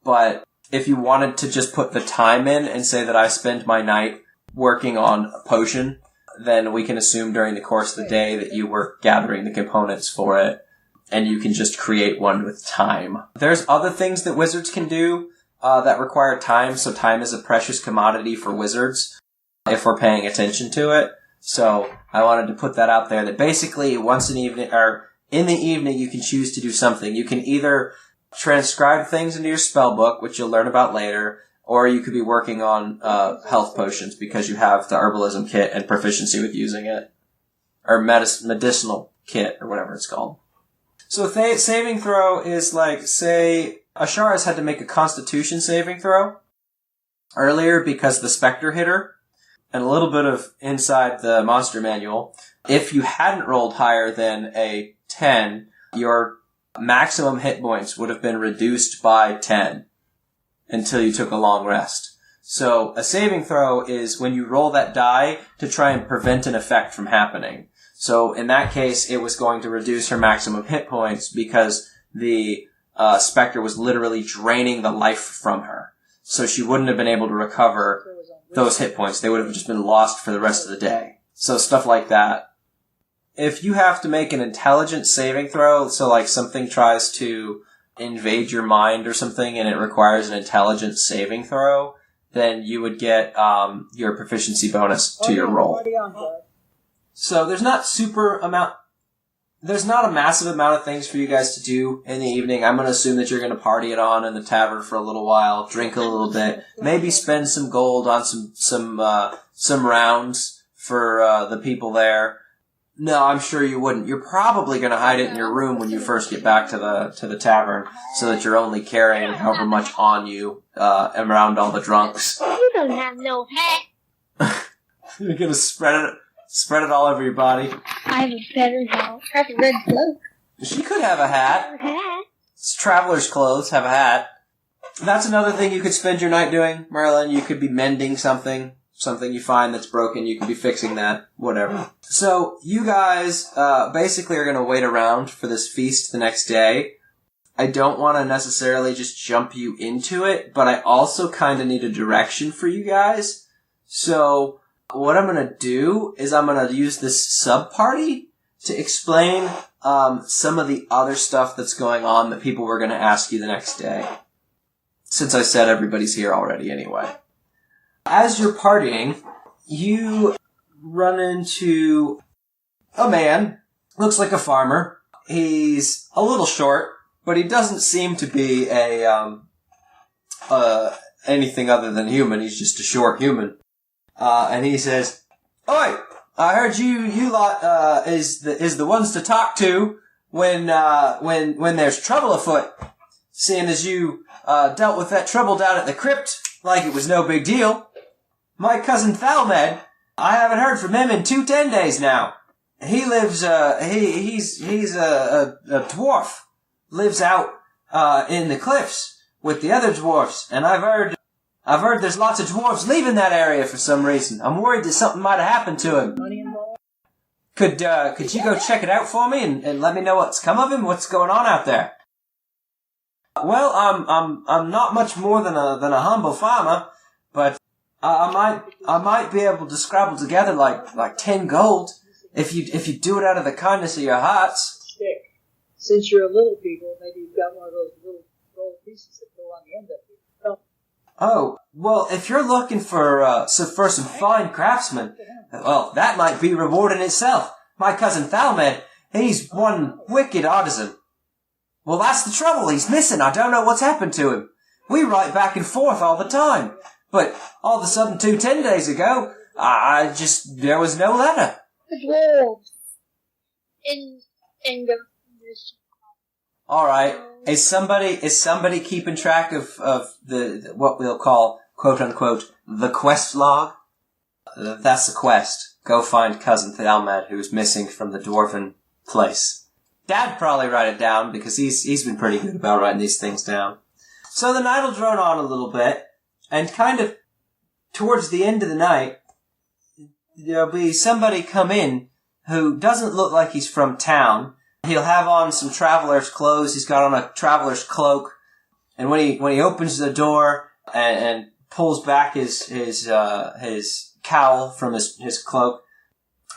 but if you wanted to just put the time in and say that I spend my night working on a potion, then we can assume during the course of the day that you were gathering the components for it, and you can just create one with time. There's other things that wizards can do that require time, so time is a precious commodity for wizards if we're paying attention to it. So I wanted to put that out there, that basically once an evening, or in the evening, you can choose to do something. You can either transcribe things into your spell book, which you'll learn about later, or you could be working on health potions because you have the herbalism kit and proficiency with using it. Or medicinal kit, or whatever it's called. So saving throw is like, say, Ashara's had to make a constitution saving throw earlier because the specter hit her, and a little bit of inside the monster manual. If you hadn't rolled higher than a 10, your maximum hit points would have been reduced by 10 until you took a long rest. So a saving throw is when you roll that die to try and prevent an effect from happening. So in that case, it was going to reduce her maximum hit points because the specter was literally draining the life from her. So she wouldn't have been able to recover those hit points. They would have just been lost for the rest of the day. So stuff like that. If you have to make an intelligence saving throw, so like something tries to invade your mind or something and it requires an intelligence saving throw, then you would get your proficiency bonus to your roll. So there's not a massive amount of things for you guys to do in the evening. I'm going to assume that you're going to party it on in the tavern for a little while, drink a little bit, maybe spend some gold on some rounds for the people there. No, I'm sure you wouldn't. You're probably going to hide it in your room when you first get back to the tavern, so that you're only carrying however much on you around all the drunks. You don't have no hat. You're going to spread it all over your body. I have a better hat. I have a red cloak. She could have a hat. It's traveler's clothes, have a hat. That's another thing you could spend your night doing, Merlin. You could be mending something you find that's broken. You could be fixing that, whatever. So you guys basically are going to wait around for this feast the next day. I don't want to necessarily just jump you into it, but I also kind of need a direction for you guys. So what I'm going to do is I'm going to use this sub-party to explain some of the other stuff that's going on that people were going to ask you the next day. Since I said everybody's here already anyway. As you're partying, you run into a man. Looks like a farmer. He's a little short, but he doesn't seem to be anything other than human. He's just a short human. And he says, "Oi, I heard you lot is the ones to talk to when there's trouble afoot. Seeing as you dealt with that trouble down at the crypt like it was no big deal. My cousin Thalmed, I haven't heard from him in 10 days now. He lives he's a dwarf, lives out in the cliffs with the other dwarfs, and I've heard there's lots of dwarves leaving that area for some reason. I'm worried that something might have happened to him. Could you go check it out for me and let me know what's come of him? What's going on out there?" "Well, I'm not much more than a humble farmer, but I might be able to scrabble together like 10 gold if you do it out of the kindness of your hearts." Stick. Since you're little people, maybe you've got one of those little gold pieces that go on the end of it. "Oh, well, if you're looking for some fine craftsmen, well, that might be reward in itself. My cousin Thalmed, he's one wicked artisan." "Well, that's the trouble. He's missing. I don't know what's happened to him. We write back and forth all the time. But all of a sudden, 10 days ago, there was no letter." The dwarves. In the... Alright. Is somebody keeping track of the what we'll call, quote unquote, the quest log? That's the quest. Go find cousin Thalmed, who's missing from the dwarven place. Dad'd probably write it down because he's been pretty good about writing these things down. So the night will drone on a little bit, and kind of towards the end of the night, there'll be somebody come in who doesn't look like he's from town. He'll have on some traveler's clothes. He's got on a traveler's cloak, and when he opens the door and pulls back his cowl from his cloak,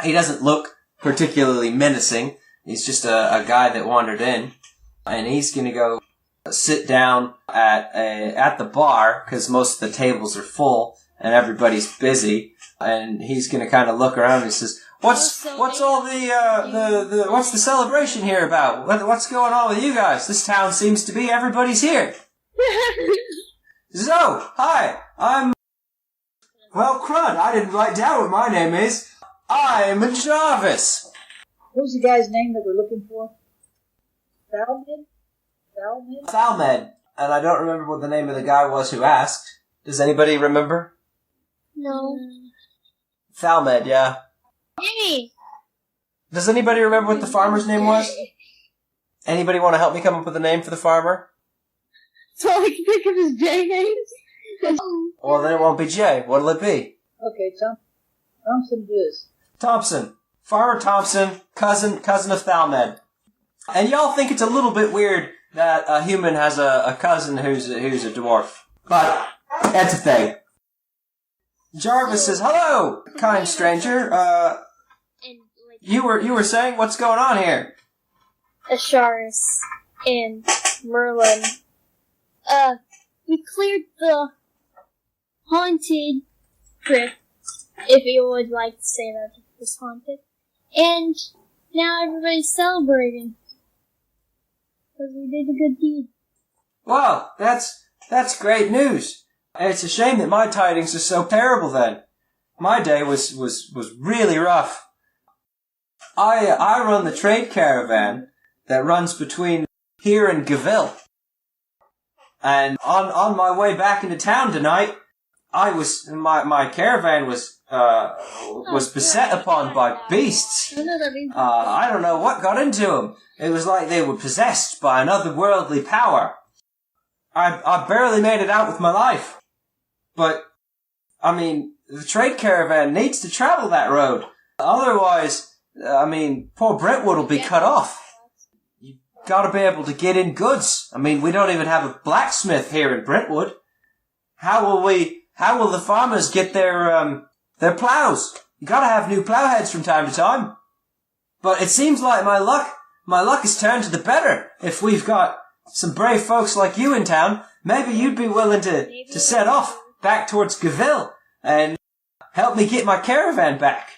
he doesn't look particularly menacing. He's just a guy that wandered in, and he's gonna go sit down at the bar because most of the tables are full and everybody's busy. And he's gonna kind of look around and he says, What's all what's the celebration here about? What's going on with you guys? This town seems to be everybody's here. So, hi, well, crud, I didn't write down what my name is. I'm Jarvis. Who's the guy's name that we're looking for? Thalmed? Thalmed. And I don't remember what the name of the guy was who asked. Does anybody remember? No. Thalmed, yeah. Hey! Does anybody remember what the farmer's name was? Anybody want to help me come up with a name for the farmer? So I can think of his J names? Well, then it won't be Jay. What'll it be? Okay, Thompson it is. Thompson. Farmer Thompson, cousin of Thalmed. And y'all think it's a little bit weird that a human has a cousin who's a dwarf. But that's a thing. Jarvis says, "Hello, kind stranger. You were saying what's going on here?" Asharis and Merlin. We cleared the haunted crypt, if you would like to say that it was haunted. And now everybody's celebrating. Because we did a good deed. Well, that's great news. It's a shame that my tidings are so terrible then. My day was really rough. I run the trade caravan that runs between here and Gaville. And on my way back into town tonight, my caravan was beset upon by beasts. I don't know what got into them. It was like they were possessed by an otherworldly power. I barely made it out with my life. But, I mean, the trade caravan needs to travel that road. Otherwise, poor Brentwood will be cut off. You've got to be able to get in goods. I mean, we don't even have a blacksmith here in Brentwood. How will the farmers get their plows? You got to have new plowheads from time to time. But it seems like my luck has turned to the better. If we've got some brave folks like you in town, maybe you'd be willing to set off back towards Gaville and help me get my caravan back.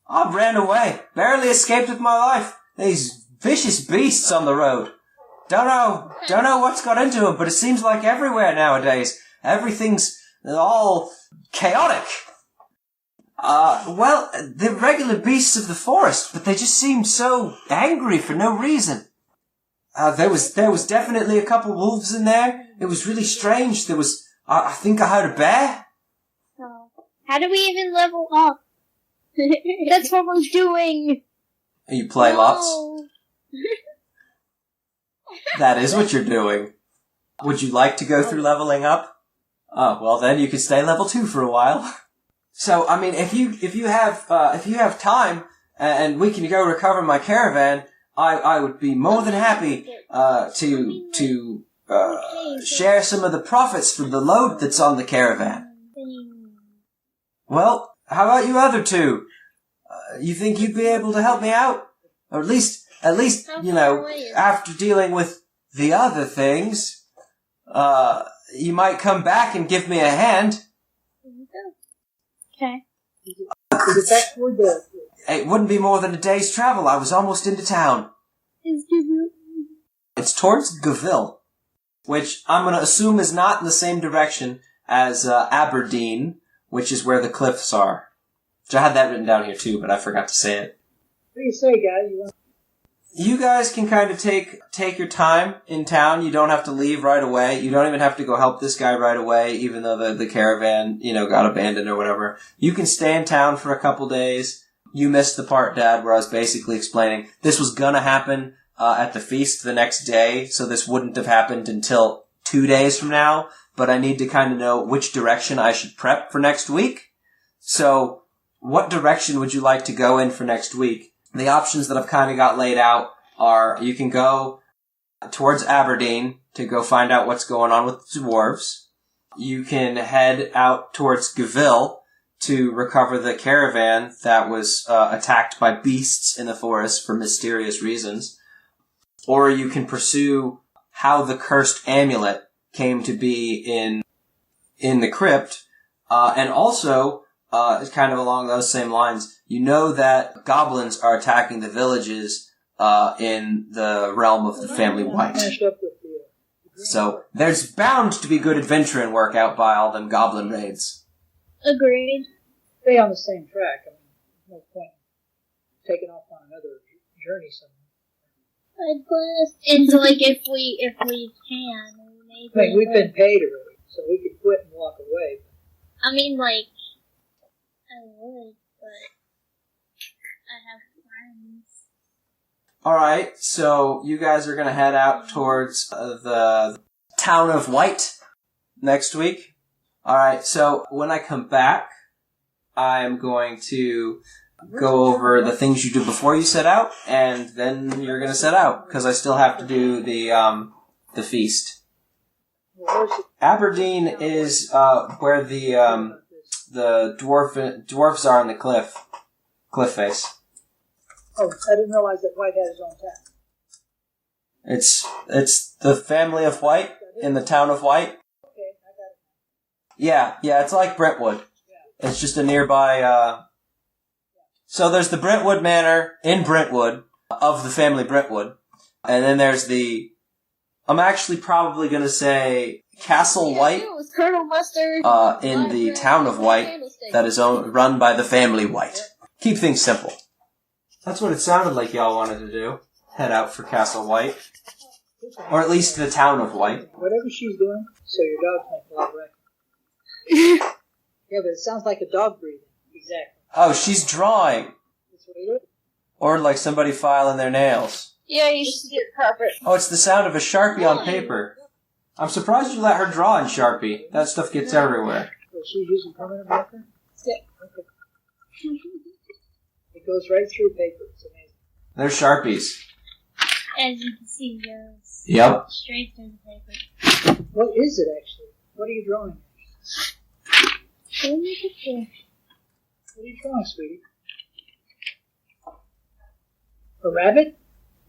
I ran away, barely escaped with my life. These vicious beasts on the road. Don't know what's got into them, but it seems like everywhere nowadays, everything's all chaotic. Well, they're regular beasts of the forest, but they just seemed so angry for no reason. There was definitely a couple wolves in there. It was really strange. There was, I think I heard a bear. Oh. How do we even level up? That's what we're doing. You play lots? That is what you're doing. Would you like to go through leveling up? Oh, well then you can stay level 2 for a while. So, I mean, if you have time, and we can go recover my caravan, I would be more than happy, to share some of the profits from the load that's on the caravan. Well, how about you other two? You think you'd be able to help me out? Or at least, after dealing with the other things, you might come back and give me a hand. Okay. It wouldn't be more than a day's travel. I was almost into town. It's towards Gaville, which I'm going to assume is not in the same direction as Aberdeen, which is where the cliffs are. Which I had that written down here too, but I forgot to say it. What do you say, guys? You guys can kind of take your time in town. You don't have to leave right away. You don't even have to go help this guy right away, even though the caravan, got abandoned or whatever. You can stay in town for a couple days. You missed the part, Dad, where I was basically explaining this was gonna happen at the feast the next day, so this wouldn't have happened until 2 days from now, but I need to kind of know which direction I should prep for next week. So, what direction would you like to go in for next week? The options that I've kind of got laid out are you can go towards Aberdeen to go find out what's going on with the dwarves. You can head out towards Gaville to recover the caravan that was attacked by beasts in the forest for mysterious reasons. Or you can pursue how the cursed amulet came to be in the crypt, and also is kind of along those same lines. You know that goblins are attacking the villages in the realm of the family White. Finished up with the So there's bound to be good adventuring work out by all them goblin raids. Agreed. stay on the same track. I mean, there's no point in taking off on another journey somewhere. And so, like, if we can, maybe. I mean, we've been paid already, so we could quit and walk away. I mean, like, I would, but I have friends. Alright, so you guys are going to head out towards the town of White next week. Alright, so when I come back, I'm going to go over the things you do before you set out, and then you're going to set out, because I still have to do the feast. Aberdeen is where the dwarves are on the cliff face. Oh, I didn't realize that White had his own town. It's the family of White in the town of White. Okay, I got it. Yeah, it's like Brentwood. It's just a nearby. So there's the Brentwood Manor in Brentwood of the family Brentwood, and then there's the. I'm actually probably going to say Castle White. It was Colonel Mustard. In the town of White that is run by the family White. Keep things simple. That's what it sounded like y'all wanted to do. Head out for Castle White. Or at least the town of White. Whatever she's doing, so your dog's making a lot of record. Yeah, but it sounds like a dog breathing. Exactly. Oh, she's drawing. That's what it is. Or like somebody filing their nails. Yeah, you should get carpet. Oh, it's the sound of a Sharpie on paper. I'm surprised you let her draw in Sharpie. That stuff gets everywhere. So she's using permanent marker? Yeah. Okay. It goes right through paper. It's amazing. They're Sharpies. As you can see, it goes Yep. straight through the paper. What is it, actually? What are you drawing? Show me a picture. What are you drawing, sweetie? A rabbit?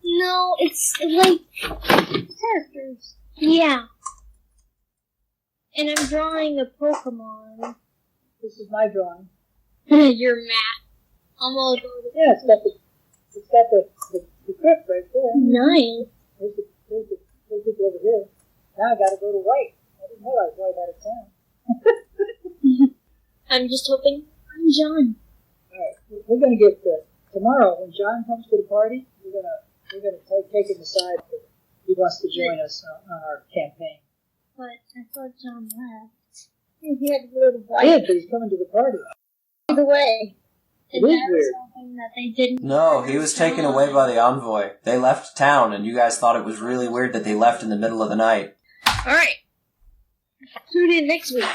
No, it's like characters. Yeah. And I'm drawing a Pokemon. This is my drawing. You're Matt. I'm all about it. Yeah, it's got the crypt right there. Nice. There's the people over here. Now I gotta go to White. I didn't realize White had a town. I'm just hoping I'm John. Alright, we're gonna get, tomorrow when John comes to the party, we're gonna take him aside. He wants to join us on our campaign. But I thought John left. He had to go to I White. did, but he's coming to the party. Either way. It And is that was weird. something that they didn't. No, he was taken away by the envoy. They left town, and you guys thought it was really weird that they left in the middle of the night. Alright. Tune in next week.